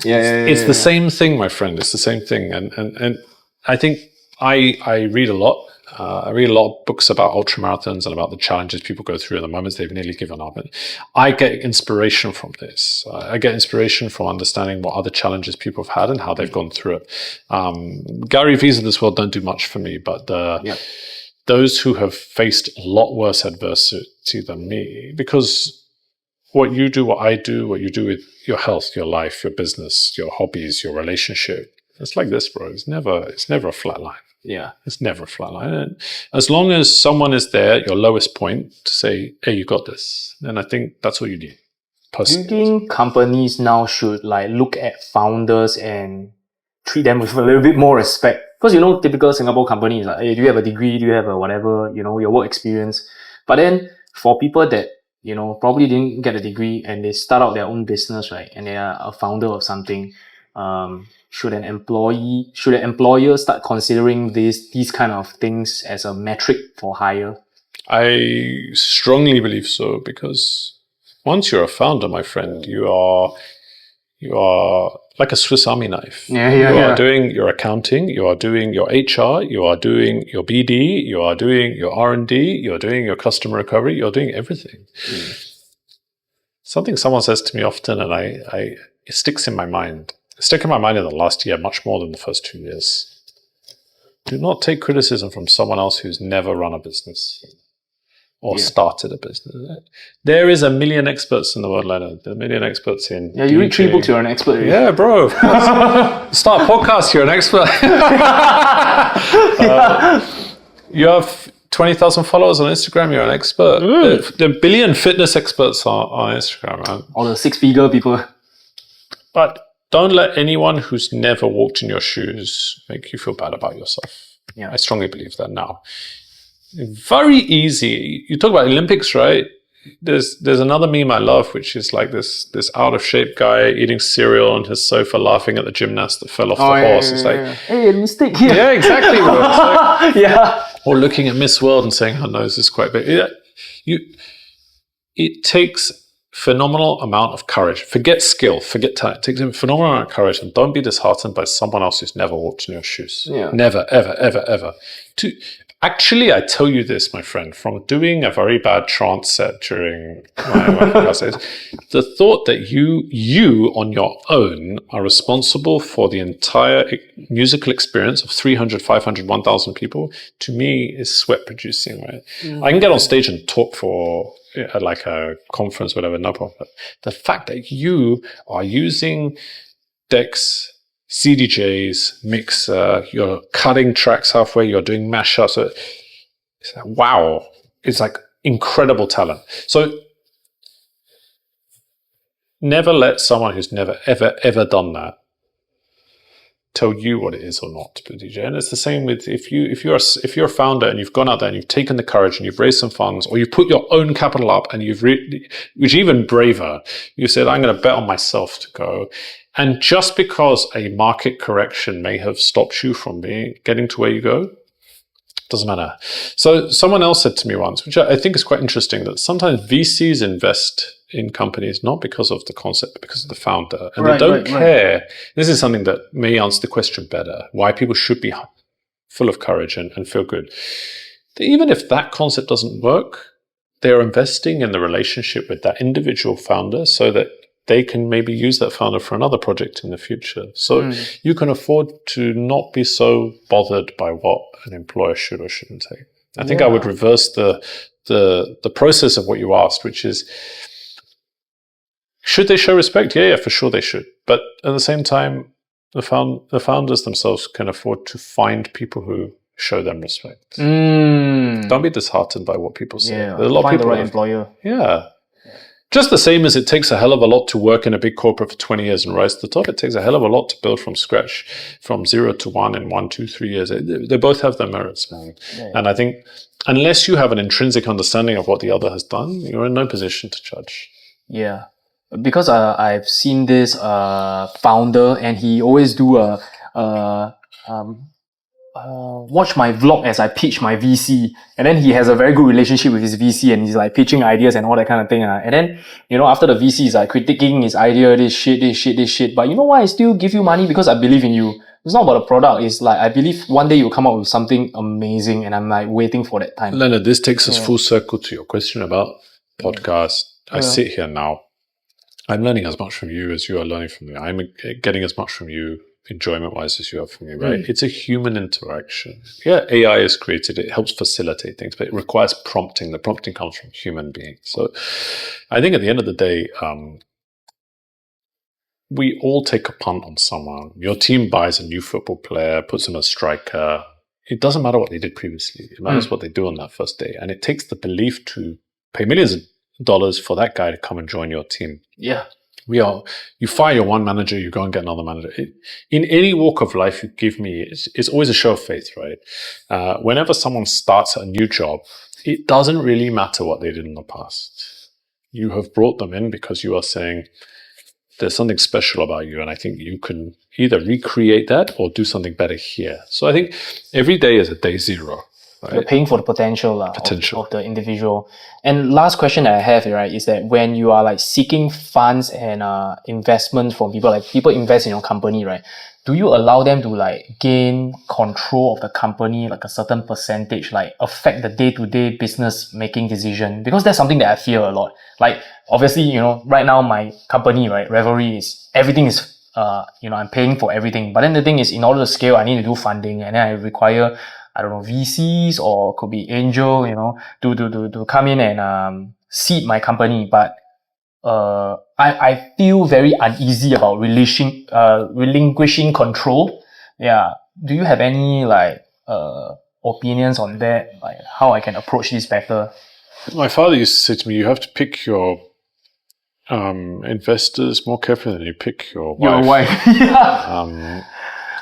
It's the same thing, my friend. It's the same thing. And I think I read a lot. I read a lot of books about ultramarathons and about the challenges people go through and the moments they've nearly given up. And I get inspiration from this. I get inspiration from understanding what other challenges people have had and how they've gone through it. Gary V's of this world don't do much for me, but those who have faced a lot worse adversity than me, because what you do, what I do, what you do with your health, your life, your business, your hobbies, your relationship, it's like this, bro. It's never a flat line. Yeah. It's never a flat line. And as long as someone is there at your lowest point to say, hey, you got this, then I think that's what you need. Personally. Do you think companies now should like look at founders and treat them with a little bit more respect? Because, you know, typical Singapore companies like, hey, do you have a degree? Do you have a whatever, you know, your work experience? But then for people that, you know, probably didn't get a degree and they start out their own business, right? And they are a founder of something. Should an employer start considering these kind of things as a metric for hire? I strongly believe so, because once you're a founder, my friend, you are like a Swiss Army knife. You are doing your accounting, you are doing your HR, you are doing your BD, you are doing your R&D, you are doing your customer recovery, you're doing everything. Something someone says to me often, and it sticks in my mind. It stuck in my mind in the last year, much more than the first 2 years. Do not take criticism from someone else who's never run a business or started a business. There is a million experts in the world, Leonard. There are a million experts in you read 3 books, you're an expert. Yeah, bro. Start a podcast, you're an expert. You have 20,000 followers on Instagram, you're an expert. There are a billion fitness experts on Instagram, man. All the 6-figure people. But don't let anyone who's never walked in your shoes make you feel bad about yourself. I strongly believe that now. Very easy. You talk about Olympics, right? There's another meme I love, which is like this out of shape guy eating cereal on his sofa, laughing at the gymnast that fell off the horse. It's like, hey, mistake here. Yeah, exactly. Like, or looking at Miss World and saying her nose is quite big. It takes phenomenal amount of courage. Forget skill, forget talent. It takes a phenomenal amount of courage, and don't be disheartened by someone else who's never walked in your shoes. Never, ever, ever, ever. Actually, I tell you this, my friend, from doing a very bad trance set during my podcast, the thought that you on your own are responsible for the entire musical experience of 300, 500, 1,000 people, to me is sweat producing, right? I can get on stage and talk for like a conference, whatever, no problem. But the fact that you are using decks, CDJs, mixer, you're cutting tracks halfway, you're doing mashups. So it's like, wow, it's like incredible talent. So never let someone who's never, ever, ever done that tell you what it is or not to be a DJ. And it's the same with if you're a founder and you've gone out there and you've taken the courage and you've raised some funds, or you've put your own capital up and which is even braver, you said, I'm going to bet on myself to go. And just because a market correction may have stopped you from getting to where you go, doesn't matter. So someone else said to me once, which I think is quite interesting, that sometimes VCs invest in companies not because of the concept, but because of the founder. And they don't care. Right. This is something that may answer the question better, why people should be full of courage and feel good. Even if that concept doesn't work, they're investing in the relationship with that individual founder so that they can maybe use that founder for another project in the future. So you can afford to not be so bothered by what an employer should or shouldn't take. I think I would reverse the process of what you asked, which is, should they show respect? Yeah, for sure they should. But at the same time, the founders themselves can afford to find people who show them respect. Don't be disheartened by what people say. Yeah, There's a lot of find people the right employer. Yeah. Just the same as it takes a hell of a lot to work in a big corporate for 20 years and rise to the top, it takes a hell of a lot to build from scratch, from 0 to 1 in 1, 2, 3 years. They both have their merits, man. Yeah. And I think unless you have an intrinsic understanding of what the other has done, you're in no position to judge. Yeah. Because I've seen this founder, and he always do watch my vlog as I pitch my VC, and then he has a very good relationship with his VC, and he's like pitching ideas and all that kind of thing. And then, after the VC is like critiquing his idea, this shit. But you know why I still give you money? Because I believe in you. It's not about the product. It's like, I believe one day you'll come up with something amazing, and I'm like waiting for that time. Leonard, this takes us full circle to your question about podcast. I sit here now. I'm learning as much from you as you are learning from me. I'm getting as much from you enjoyment-wise as you have from me, right? It's a human interaction. Yeah, AI is created. It helps facilitate things, but it requires prompting. The prompting comes from human beings. So I think at the end of the day, we all take a punt on someone. Your team buys a new football player, puts in a striker. It doesn't matter what they did previously. It matters what they do on that first day. And it takes the belief to pay millions of dollars for that guy to come and join your team. Yeah. You fire your one manager, you go and get another manager. In any walk of life you give me, it's always a show of faith, right? Whenever someone starts a new job, it doesn't really matter what they did in the past. You have brought them in because you are saying, there's something special about you, and I think you can either recreate that or do something better here. So I think every day is a day zero. Right? You're paying for the potential of the individual. And last question that I have, right, is that when you are like seeking funds and investments from people, like people invest in your company, right? Do you allow them to like gain control of the company, like a certain percentage, like affect the day-to-day business making decision? Because that's something that I fear a lot. Like obviously, right now my company, right, Revelry is, everything is I'm paying for everything. But then the thing is, in order to scale, I need to do funding, and then I require, I don't know, VCs or could be angel, to come in and seed my company. But I feel very uneasy about relinquishing control. Yeah. Do you have any opinions on that? Like how I can approach this better? My father used to say to me, you have to pick your investors more carefully than you pick your wife. Your wife. Yeah.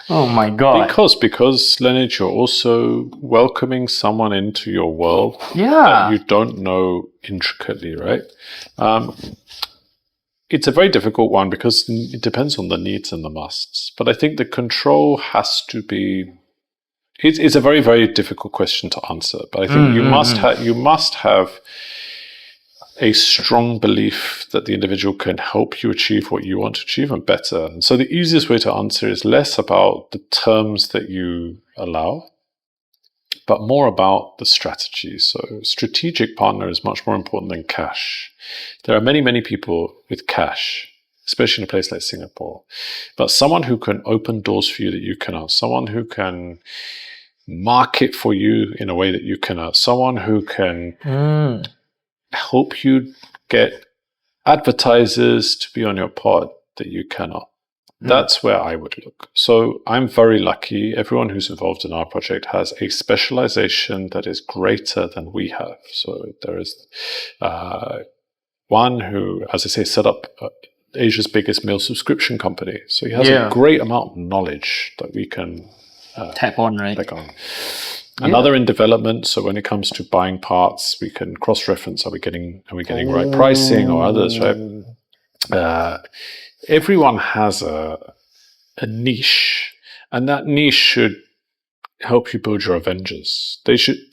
Oh my God. Because Leonard, you're also welcoming someone into your world that you don't know intricately, right? It's a very difficult one because it depends on the needs and the musts. But I think the control has to be, it's a very, very difficult question to answer. But I think you must have a strong belief that the individual can help you achieve what you want to achieve and better. And so the easiest way to answer is less about the terms that you allow, but more about the strategy. So strategic partner is much more important than cash. There are many, many people with cash, especially in a place like Singapore, but someone who can open doors for you that you cannot, someone who can market for you in a way that you cannot, someone who can help you get advertisers to be on your pod that you cannot. That's where I would look. So I'm very lucky. Everyone who's involved in our project has a specialization that is greater than we have. So there is one who, as I say, set up Asia's biggest meal subscription company. So he has a great amount of knowledge that we can tap on, right? Another in development. So when it comes to buying parts, we can cross-reference. Are we getting right pricing or others, right? Everyone has a niche, and that niche should help you build your Avengers.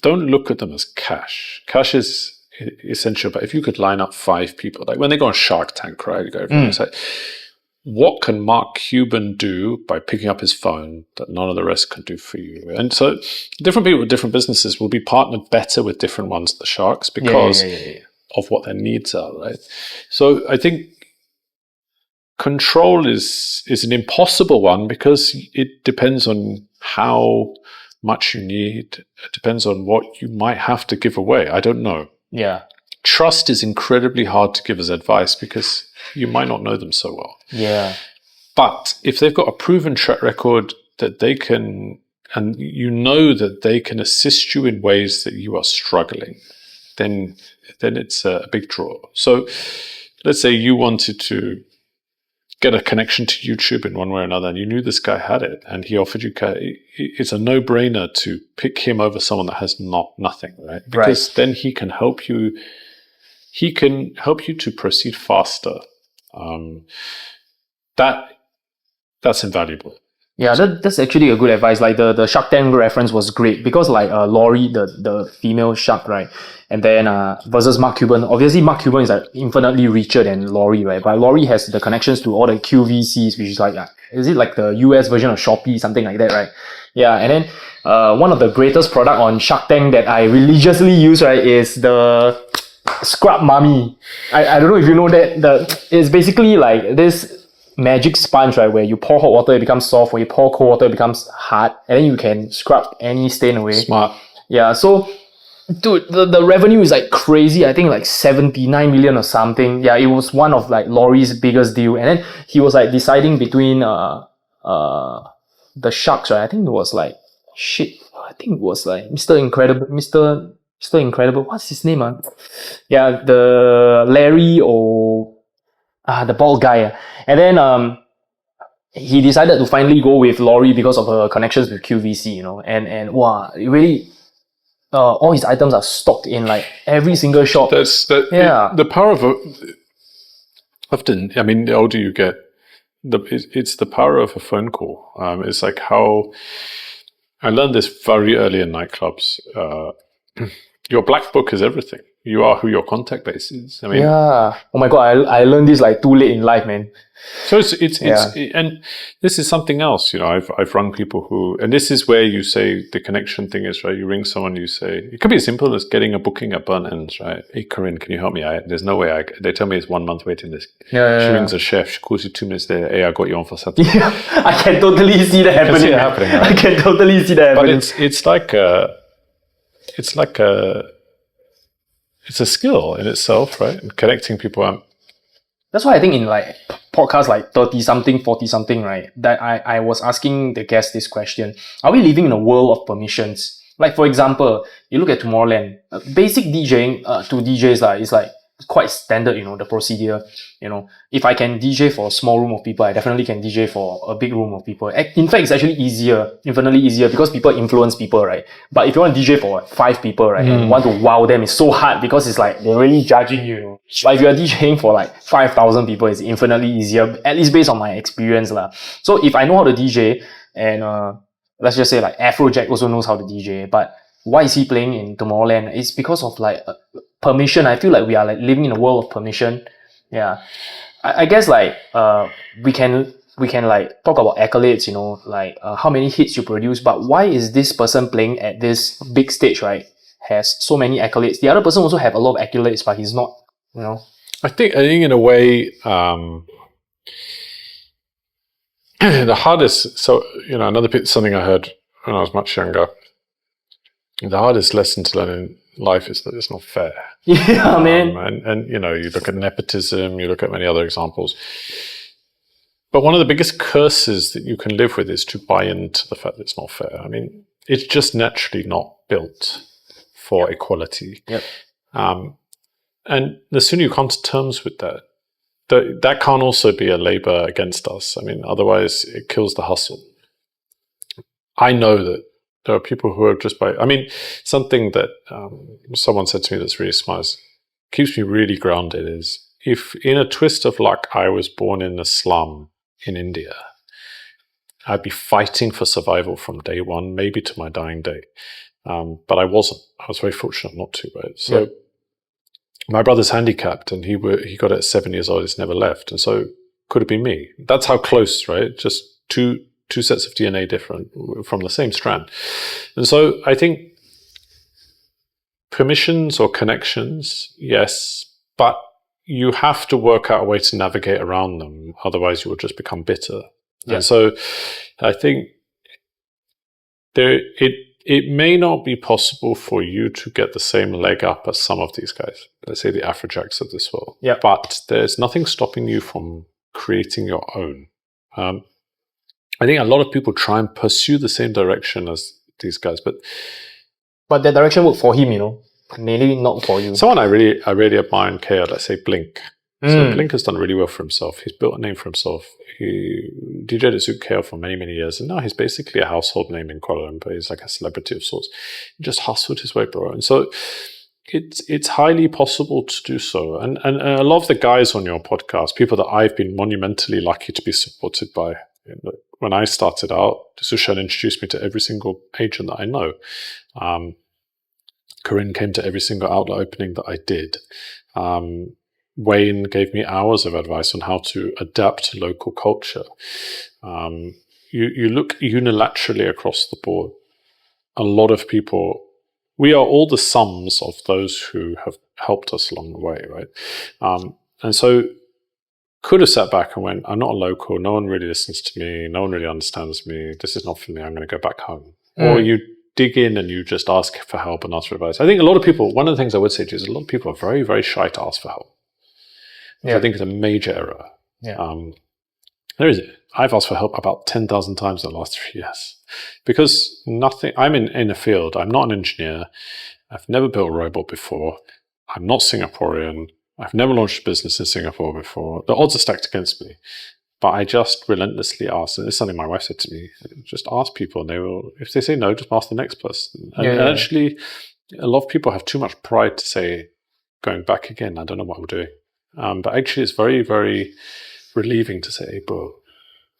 Don't look at them as cash. Cash is essential, but if you could line up 5 people, like when they go on Shark Tank, right? You go, it's like, what can Mark Cuban do by picking up his phone that none of the rest can do for you? And so different people with different businesses will be partnered better with different ones, the sharks, because of what their needs are, right? So I think control is an impossible one because it depends on how much you need. It depends on what you might have to give away. I don't know. Yeah. Trust is incredibly hard to give as advice because you might not know them so well. Yeah. But if they've got a proven track record that they can, and you know that they can assist you in ways that you are struggling, then it's a big draw. So let's say you wanted to get a connection to YouTube in one way or another, and you knew this guy had it, and he offered you. It's a no-brainer to pick him over someone that has nothing, right? Because then he can help you. He can help you to proceed faster. That's invaluable. Yeah, that's actually a good advice. Like the Shark Tank reference was great because like Laurie, the female shark, right? And then versus Mark Cuban. Obviously, Mark Cuban is like infinitely richer than Laurie, right? But Laurie has the connections to all the QVCs, which is like, is it like the US version of Shopee, something like that, right? Yeah, and then one of the greatest product on Shark Tank that I religiously use, right, is the Scrub Mummy. I don't know if you know that. It's basically like this magic sponge, right, where you pour hot water, it becomes soft, where you pour cold water, it becomes hard, and then you can scrub any stain away. Smart. Yeah, so dude, the revenue is like crazy. I think like 79 million or something. Yeah, it was one of like Laurie's biggest deal. And then he was like deciding between the sharks, right? I think it was like Mr. Incredible. What's his name? Yeah, the Larry or the bald guy. And then he decided to finally go with Laurie because of her connections with QVC, you know. And wow, it really all his items are stocked in like every single shop. The power of often, I mean, the older you get, it's the power of a phone call. It's like how I learned this very early in nightclubs. Your black book is everything. You are who your contact base is. I mean, yeah. Oh my god, I learned this like too late in life, man. So it's and this is something else. You know, I've rung people who, and this is where you say the connection thing is, right. You ring someone, you say it could be as simple as getting a booking at Burnt Ends, right? Hey, Corinne, can you help me? There's no way. They tell me it's 1 month waiting list. She rings a chef. She calls you 2 minutes later. Hey, I got you on for Saturday. Yeah, I can totally see that happening. Right? I can totally see that happening. But it's a skill in itself, right? And connecting people. That's why I think in like podcasts like 30-something, 40-something, right, that I was asking the guests this question. Are we living in a world of permissions? Like, for example, you look at Tomorrowland. Basic DJing to DJs is like quite standard, you know, the procedure. You know, if I can DJ for a small room of people, I definitely can DJ for a big room of people. In fact, it's actually infinitely easier because people influence people, right? But if you want to DJ for 5 people, right, and want to wow them, it's so hard because it's like they're really judging you, you know? But if you're DJing for like 5,000 people, it's infinitely easier, at least based on my experience, lah. So if I know how to DJ, and let's just say like Afrojack also knows how to DJ, but why is he playing in Tomorrowland? It's because of like permission. I feel like we are like living in a world of permission. Yeah, I guess like we can like talk about accolades, you know, like how many hits you produce, but why is this person playing at this big stage, right, has so many accolades? The other person also have a lot of accolades, but he's not, you know. I think in a way the hardest. So you know, something I heard when I was much younger. The hardest lesson to learn in life is that it's not fair. Yeah, man. And you know, you look at nepotism, you look at many other examples. But one of the biggest curses that you can live with is to buy into the fact that it's not fair. I mean, it's just naturally not built for equality. Yep. And the sooner you come to terms with that can't also be a labor against us. I mean, otherwise it kills the hustle. I know that there are people who are just something that someone said to me that's really smart, keeps me really grounded, is if in a twist of luck I was born in a slum in India, I'd be fighting for survival from day one, maybe to my dying day. But I wasn't. I was very fortunate not to, right? So my brother's handicapped and he got it at 7 years old, he's never left. And so could have been me. That's how close, right? Just two sets of DNA different from the same strand. And so I think permissions or connections, yes, but you have to work out a way to navigate around them. Otherwise you will just become bitter. Yeah. And so I think it may not be possible for you to get the same leg up as some of these guys. Let's say the Afrojacks of this world. Yeah. But there's nothing stopping you from creating your own. I think a lot of people try and pursue the same direction as these guys, but that direction worked for him, mainly not for you. Someone I really admire in KL, let's say Blink. So Blink has done really well for himself. He's built a name for himself. He DJed at Zouk KL for many, many years, and now he's basically a household name in Kuala Lumpur. He's like a celebrity of sorts. He just hustled his way, bro. And so it's highly possible to do so. And a lot of the guys on your podcast, people that I've been monumentally lucky to be supported by. When I started out, Sushan introduced me to every single agent that I know. Corinne came to every single outlet opening that I did. Wayne gave me hours of advice on how to adapt to local culture. You look unilaterally across the board. A lot of people, we are all the sums of those who have helped us along the way, right? And so could have sat back and went, I'm not a local, no one really listens to me, no one really understands me, this is not for me, I'm going to go back home. Or you dig in and you just ask for help and ask for advice. I think a lot of people, one of the things I would say to you is a lot of people are very, very shy to ask for help. Yeah. I think it's a major error. Yeah. I've asked for help about 10,000 times in the last 3 years because I'm in a field, I'm not an engineer, I've never built a robot before, I'm not Singaporean, I've never launched a business in Singapore before. The odds are stacked against me. But I just relentlessly ask, and it's something my wife said to me, just ask people and they will, if they say no, just ask the next person. And actually, a lot of people have too much pride to say, going back again, I don't know what I'm doing. But actually, it's very, very relieving to say, hey, bro,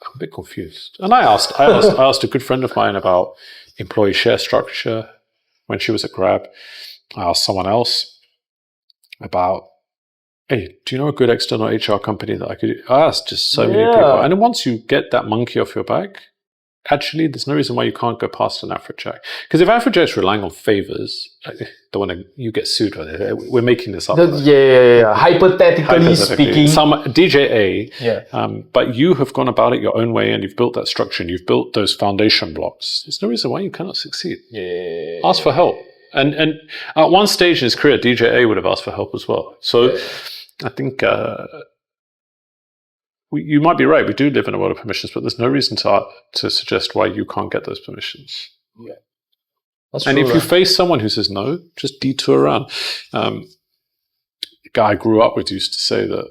I'm a bit confused. And I asked a good friend of mine about employee share structure when she was at Grab. I asked someone else about, hey, do you know a good external HR company that I could ask? Just so many people. And then once you get that monkey off your back, actually, there's no reason why you can't go past an Afrojack. Because if Afrojack's relying on favors, you get sued. We're making this up. Hypothetically speaking. Some DJA, but you have gone about it your own way and you've built that structure and you've built those foundation blocks. There's no reason why you cannot succeed. Ask for help. And at one stage in his career, DJA would have asked for help as well. So I think you might be right. We do live in a world of permissions, but there's no reason to suggest why you can't get those permissions. Yeah, that's true. And if you face someone who says no, just detour around. A guy I grew up with used to say that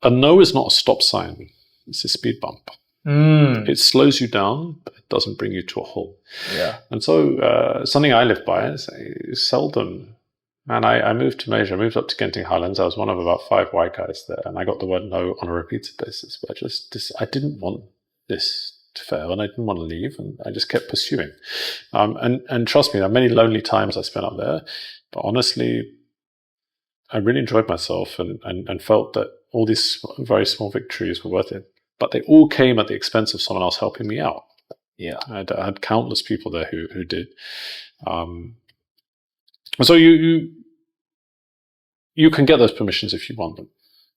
a no is not a stop sign; it's a speed bump. It slows you down, but it doesn't bring you to a halt. Yeah. And so something I live by is seldom. And I moved to Malaysia. I moved up to Genting Highlands. I was one of about 5 white guys there, and I got the word no on a repeated basis. But I didn't want this to fail, and I didn't want to leave, and I just kept pursuing. And trust me, there are many lonely times I spent up there. But honestly, I really enjoyed myself and felt that all these very small victories were worth it. But they all came at the expense of someone else helping me out. Yeah, I had countless people there who did. So you can get those permissions if you want them.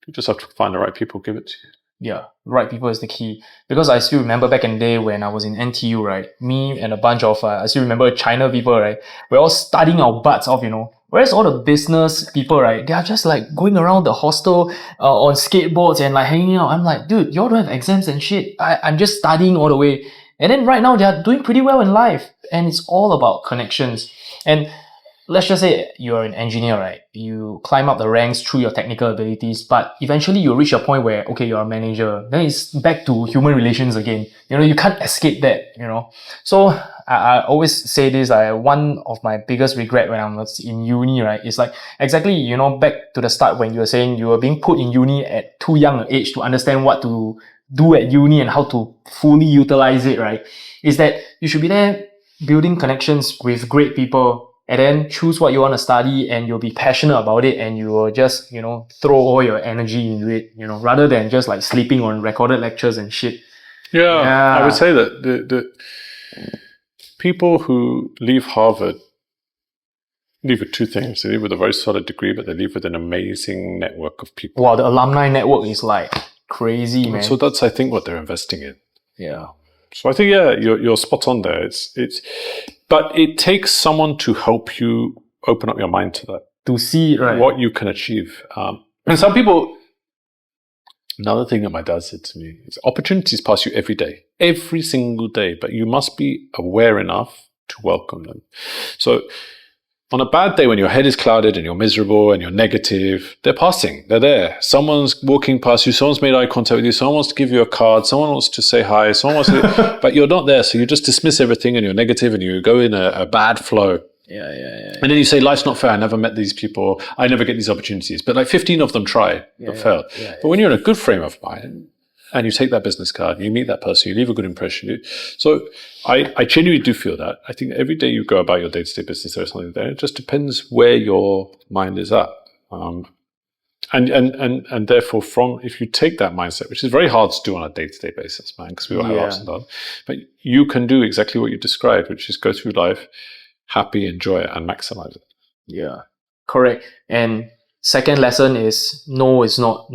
You just have to find the right people, give it to you. Yeah, right people is the key. Because I still remember back in the day when I was in NTU, right? Me and a bunch of, I still remember China people, right? We're all studying our butts off, Whereas all the business people, right? They are just like going around the hostel on skateboards and like hanging out. I'm like, dude, y'all don't have exams and shit. I'm just studying all the way. And then right now they are doing pretty well in life. And it's all about connections. And let's just say you're an engineer, right? You climb up the ranks through your technical abilities, but eventually you'll reach a point where, okay, you're a manager. Then it's back to human relations again. You can't escape that, So I always say this, one of my biggest regret when I was in uni, right, is like exactly, back to the start when you were saying you were being put in uni at too young an age to understand what to do at uni and how to fully utilize it, right? Is that you should be there building connections with great people, and then choose what you want to study and you'll be passionate about it and you will just, throw all your energy into it, rather than just like sleeping on recorded lectures and shit. Yeah. I would say that the people who leave Harvard leave with two things. They leave with a very solid degree, but they leave with an amazing network of people. Wow, the alumni network is like crazy, man. So that's, I think, what they're investing in. Yeah. So I think, you're spot on there. But it takes someone to help you open up your mind to that, to see what you can achieve. And some people, another thing that my dad said to me is opportunities pass you every single day, but you must be aware enough to welcome them. So on a bad day when your head is clouded and you're miserable and you're negative, they're passing. They're there. Someone's walking past you. Someone's made eye contact with you. Someone wants to give you a card. Someone wants to say hi. Someone wants to, but you're not there. So you just dismiss everything and you're negative and you go in a bad flow. Yeah. And then you say, life's not fair. I never met these people. I never get these opportunities. But like 15 of them try, but failed. But when you're in a good frame of mind and you take that business card, you meet that person, you leave a good impression. So I genuinely do feel that. I think every day you go about your day-to-day business, there's something there. It just depends where your mind is at. And therefore, if you take that mindset, which is very hard to do on a day-to-day basis, man, because we all have ups and downs, but you can do exactly what you described, which is go through life happy, enjoy it, and maximize it. Yeah, correct. And second lesson is no is not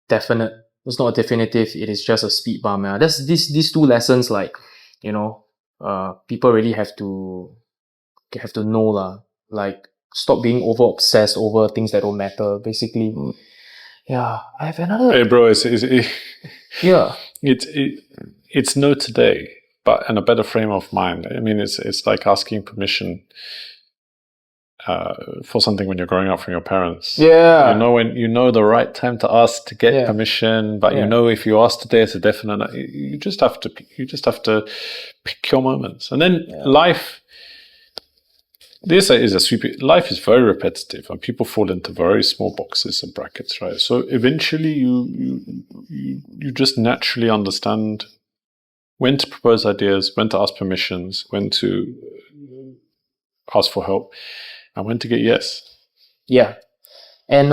definite. It's not definitive. It is just a speed bump. Yeah. That's these two lessons. Like, people really have to know lah. Like, stop being over obsessed over things that don't matter. Basically, yeah. I have another. Hey, bro, yeah. It's no today, but in a better frame of mind. I mean, it's like asking permission for something when you're growing up from your parents. Yeah. You know the right time to ask to get permission, but if you ask today, it's a definite. You just have to pick your moments, and then life. This is life is very repetitive, and people fall into very small boxes and brackets, right? So eventually, you just naturally understand when to propose ideas, when to ask permissions, when to ask for help, and when to get yes. Yeah. And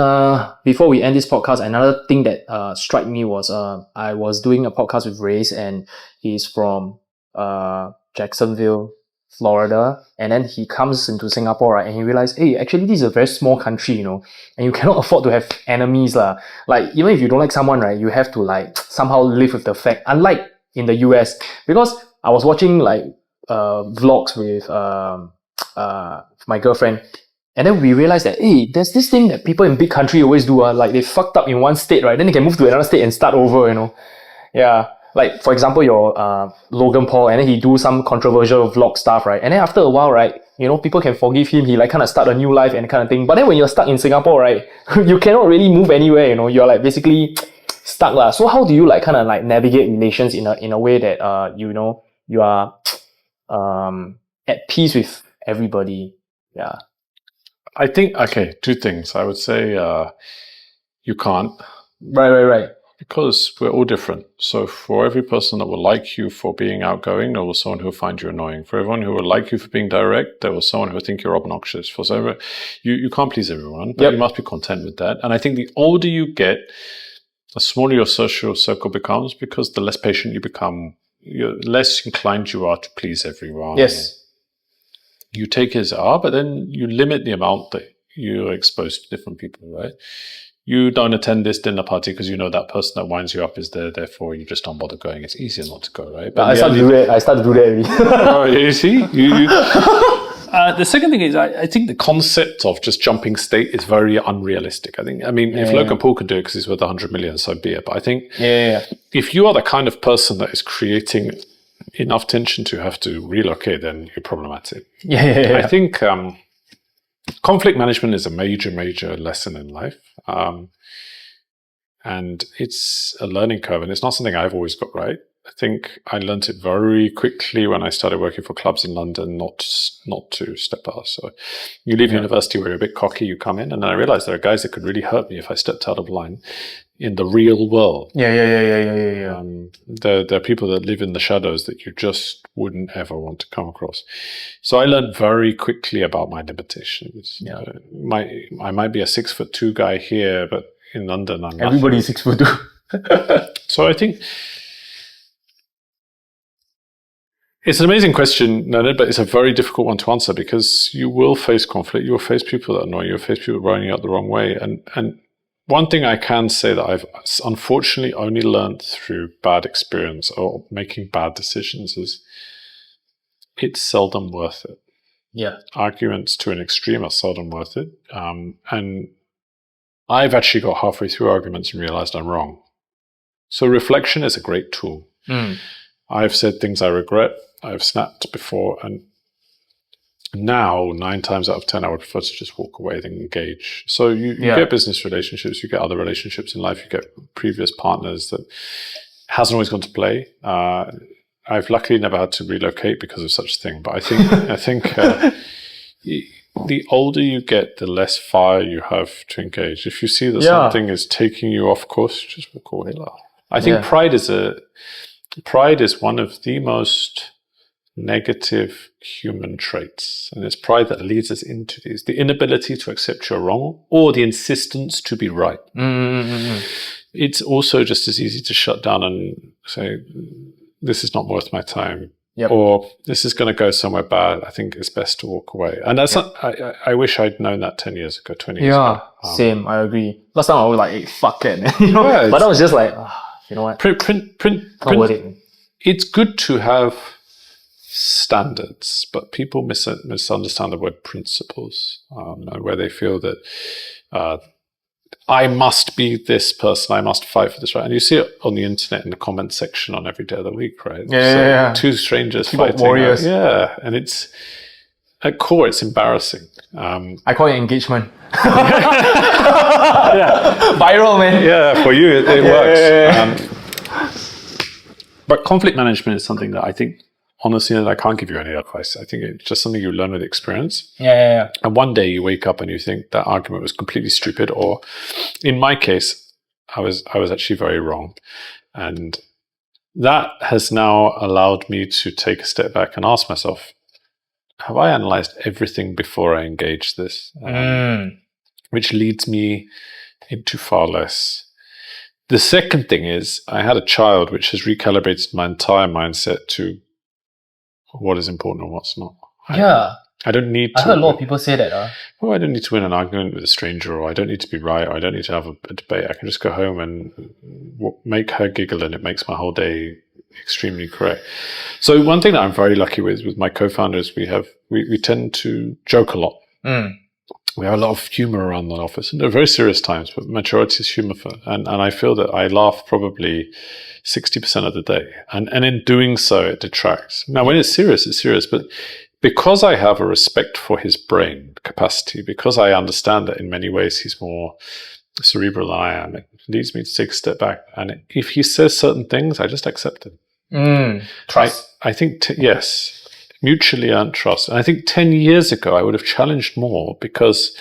before we end this podcast, another thing that struck me was I was doing a podcast with Race, and he's from Jacksonville, Florida, and then he comes into Singapore, right, and he realized, hey, actually this is a very small country, and you cannot afford to have enemies lah. Like, even if you don't like someone, right, you have to like somehow live with the fact. Unlike in the US, because I was watching like vlogs with my girlfriend, and then we realized that, hey, there's this thing that people in big country always do, like they fucked up in one state, right, then they can move to another state and start over, Yeah. Like, for example, your Logan Paul, and then he do some controversial vlog stuff, right? And then after a while, right, people can forgive him. He like kind of start a new life and kind of thing. But then when you're stuck in Singapore, right, you cannot really move anywhere. You're like basically stuck lah. So how do you like kind of like navigate relations in a way that you are at peace with everybody? Yeah. I think two things. I would say you can't. Right. Because we're all different. So for every person that will like you for being outgoing, there was someone who will find you annoying. For everyone who will like you for being direct, there was someone who will think you're obnoxious. For so you can't please everyone, but you must be content with that. And I think the older you get, the smaller your social circle becomes, because the less patient you become, the less inclined you are to please everyone. Yes. You take it as but then you limit the amount that you're exposed to different people, right? You don't attend this dinner party because you know that person that winds you up is there, therefore you just don't bother going. It's easier not to go, right? But I started to do that already. Oh, you see? The second thing is, I think the concept of just jumping state is very unrealistic. If Logan Paul could do it because he's worth 100 million, so be it. But I think if you are the kind of person that is creating enough tension to have to relocate, then you're problematic. I think conflict management is a major, major lesson in life. And it's a learning curve, and it's not something I've always got right. I think I learned it very quickly when I started working for clubs in London, not to step out. So you leave university where you're a bit cocky, you come in, and then I realized there are guys that could really hurt me if I stepped out of line in the real world. Yeah. There are people that live in the shadows that you just wouldn't ever want to come across. So I learned very quickly about my limitations. Yeah. I might be a 6'2" guy here, but in London, I'm everybody's 6'2". So I think it's an amazing question, Leonard, but it's a very difficult one to answer, because you will face conflict. You will face people that annoy you. You'll face people running out the wrong way. And one thing I can say that I've unfortunately only learned through bad experience or making bad decisions is it's seldom worth it. Yeah. Arguments to an extreme are seldom worth it. And I've actually got halfway through arguments and realized I'm wrong. So reflection is a great tool. I've said things I regret. I've snapped before, and now 9 times out of 10 I would prefer to just walk away than engage. So you get business relationships, you get other relationships in life, you get previous partners that hasn't always gone to play. I've luckily never had to relocate because of such a thing, but I think the older you get, the less fire you have to engage. If you see that something is taking you off course, just walk away. I think pride is one of the most negative human traits, and it's pride that leads us into these: the inability to accept you're wrong or the insistence to be right. It's also just as easy to shut down and say, this is not worth my time, or this is going to go somewhere bad. I think it's best to walk away. And that's not, I wish I'd known that 10 years ago, 20 years ago. Same, I agree. Last time I was like, hey, fuck it, man. You know? But I was just like, you know what? Not worth it. It's good to have standards, but people misunderstand the word principles, where they feel that I must be this person, I must fight for this right. And you see it on the internet in the comment section on every day of the week, right? Two strangers fighting. Warriors. And it's at core, it's embarrassing. I call it engagement. Viral, man. Yeah, for you it works. But conflict management is something that I think, honestly, I can't give you any advice. I think it's just something you learn with experience. And one day you wake up and you think that argument was completely stupid, or in my case, I was actually very wrong. And that has now allowed me to take a step back and ask myself, have I analyzed everything before I engage this? Which leads me into far less. The second thing is I had a child, which has recalibrated my entire mindset to what is important and what's not. I don't need to. I heard a lot of people say that. I don't need to win an argument with a stranger, or I don't need to be right, or I don't need to have a debate. I can just go home and make her giggle, and it makes my whole day extremely correct. So one thing that I'm very lucky with my co-founders, we tend to joke a lot. We have a lot of humor around the office, and they're very serious times, but majority is humor. And I feel that I laugh probably 60% of the day. And in doing so, it detracts. Now, when it's serious, but because I have a respect for his brain capacity, because I understand that in many ways he's more cerebral than I am, it leads me to take a step back. And if he says certain things, I just accept it. Trust. I think, yes. Mutually earned trust. And I think 10 years ago, I would have challenged more because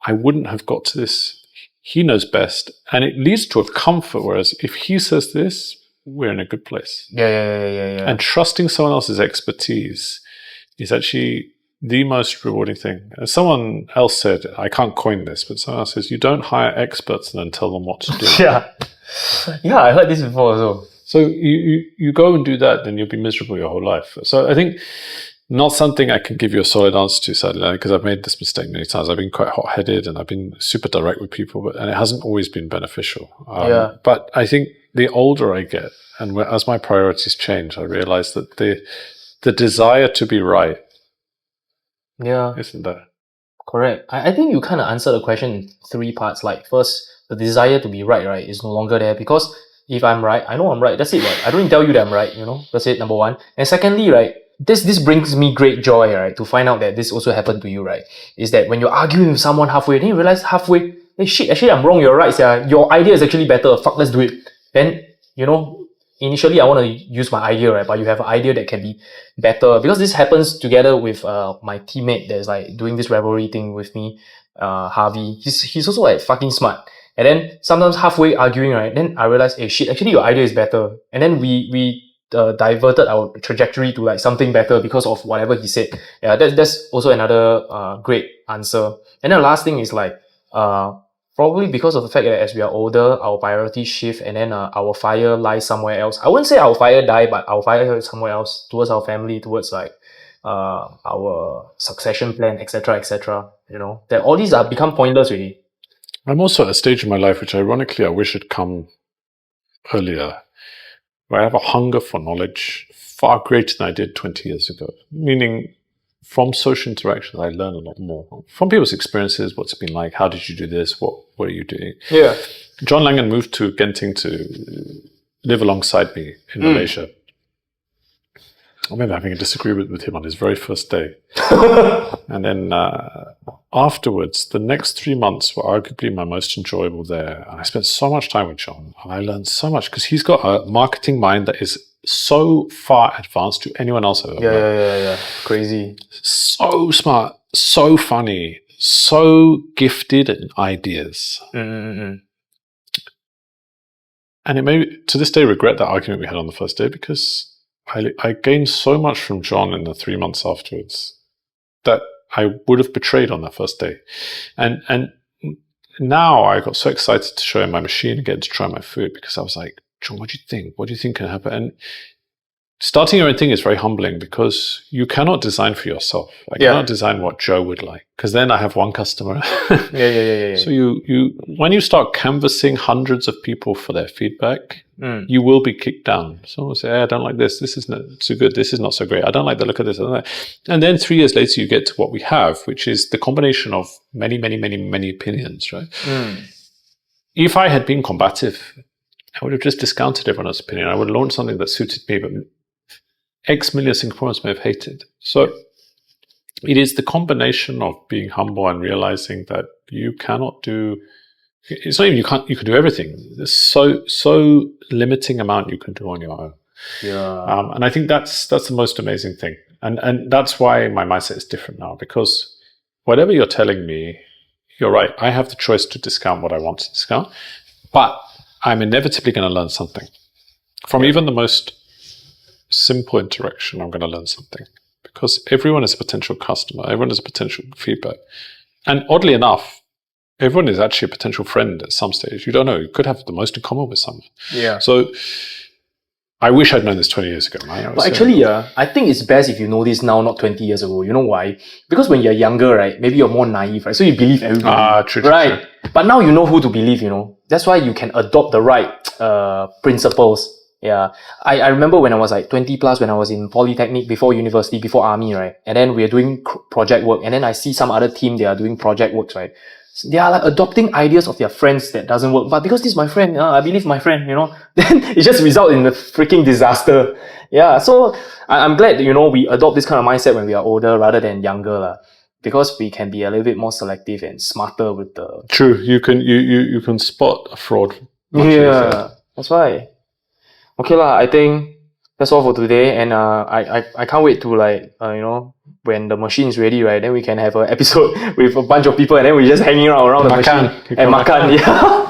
I wouldn't have got to this. He knows best. And it leads to a comfort. Whereas if he says this, we're in a good place. And trusting someone else's expertise is actually the most rewarding thing. As someone else said, I can't coin this, but someone else says, you don't hire experts and then tell them what to do. I heard this before also. So you go and do that, then you'll be miserable your whole life. So I think not something I can give you a solid answer to, sadly, because I've made this mistake many times. I've been quite hot-headed and I've been super direct with people, and it hasn't always been beneficial. But I think the older I get, and as my priorities change, I realize that the desire to be right isn't there. Correct. I think you kind of answered the question in 3 parts. Like, first, the desire to be right, is no longer there, because if I'm right, I know I'm right. That's it, right? I don't need to tell you that I'm right, That's it, number one. And secondly, right, this brings me great joy, right, to find out that this also happened to you, right? Is that when you're arguing with someone halfway, then you realize halfway, hey, shit, actually I'm wrong, you're right, your idea is actually better. Fuck, let's do it. Then, initially I want to use my idea, right? But you have an idea that can be better. Because this happens together with my teammate that's like doing this revelry thing with me, Harvey. He's also like fucking smart. And then sometimes halfway arguing, right, then I realized, hey, shit, actually your idea is better. And then we diverted our trajectory to like something better because of whatever he said. That's also another great answer. And then the last thing is like, probably because of the fact that as we are older, our priorities shift, and then our fire lies somewhere else. I wouldn't say our fire die, but our fire is somewhere else, towards our family, towards like our succession plan, etc., etc. That all these are become pointless already. I'm also at a stage in my life which, ironically, I wish had come earlier, where I have a hunger for knowledge far greater than I did 20 years ago. Meaning, from social interactions, I learn a lot more. From people's experiences, what's it been like? How did you do this? What are you doing? Yeah. John Langan moved to Genting to live alongside me in Malaysia. I remember having a disagreement with him on his very first day. And then afterwards, the next 3 months were arguably my most enjoyable there. And I spent so much time with John. And I learned so much because he's got a marketing mind that is so far advanced to anyone else I've ever met. Yeah. Crazy. So smart, so funny, so gifted in ideas. And it made me, to this day, regret that argument we had on the first day, because I gained so much from John in the 3 months afterwards that I would have betrayed on that first day. And now I got so excited to show him my machine and get to try my food, because I was like, John, what do you think? What do you think can happen? And starting your own thing is very humbling, because you cannot design for yourself. I cannot design what Joe would like, because then I have one customer. Yeah. So you when you start canvassing hundreds of people for their feedback, you will be kicked down. Someone will say, hey, I don't like this. This isn't so good. This is not so great. I don't like the look of this. And then 3 years later, you get to what we have, which is the combination of many opinions, right? If I had been combative, I would have just discounted everyone else's opinion. I would have launched something that suited me, but X million Singaporeans may have hated. So it is the combination of being humble and realizing that you cannot do. It's not even you can do everything. There's so limiting amount you can do on your own. Yeah. And I think that's the most amazing thing. And that's why my mindset is different now, because whatever you're telling me, you're right. I have the choice to discount what I want to discount, but I'm inevitably going to learn something from even the most simple interaction. I'm going to learn something, because everyone is a potential customer. Everyone is a potential feedback. And oddly enough, everyone is actually a potential friend at some stage. You don't know. You could have the most in common with someone. Yeah. So I wish I'd known this 20 years ago, man. But actually, I think it's best if you know this now, not 20 years ago. You know why? Because when you're younger, right, maybe you're more naive, right? So you believe everybody. True. Right. But now you know who to believe, That's why you can adopt the right principles. Yeah. I remember when I was like 20 plus, when I was in Polytechnic, before university, before army, right? And then we are doing project work. And then I see some other team, they are doing project works, right? They are like adopting ideas of their friends that doesn't work. But because this is my friend, I believe my friend, then it just results in a freaking disaster. Yeah. So I'm glad that, we adopt this kind of mindset when we are older rather than younger, because we can be a little bit more selective and smarter with the... True. You can spot a fraud. Yeah. That's why. Okay lah, I think that's all for today. And I can't wait to when the machine is ready, right? Then we can have an episode with a bunch of people, and then we just hanging around the machine and makan. Yeah.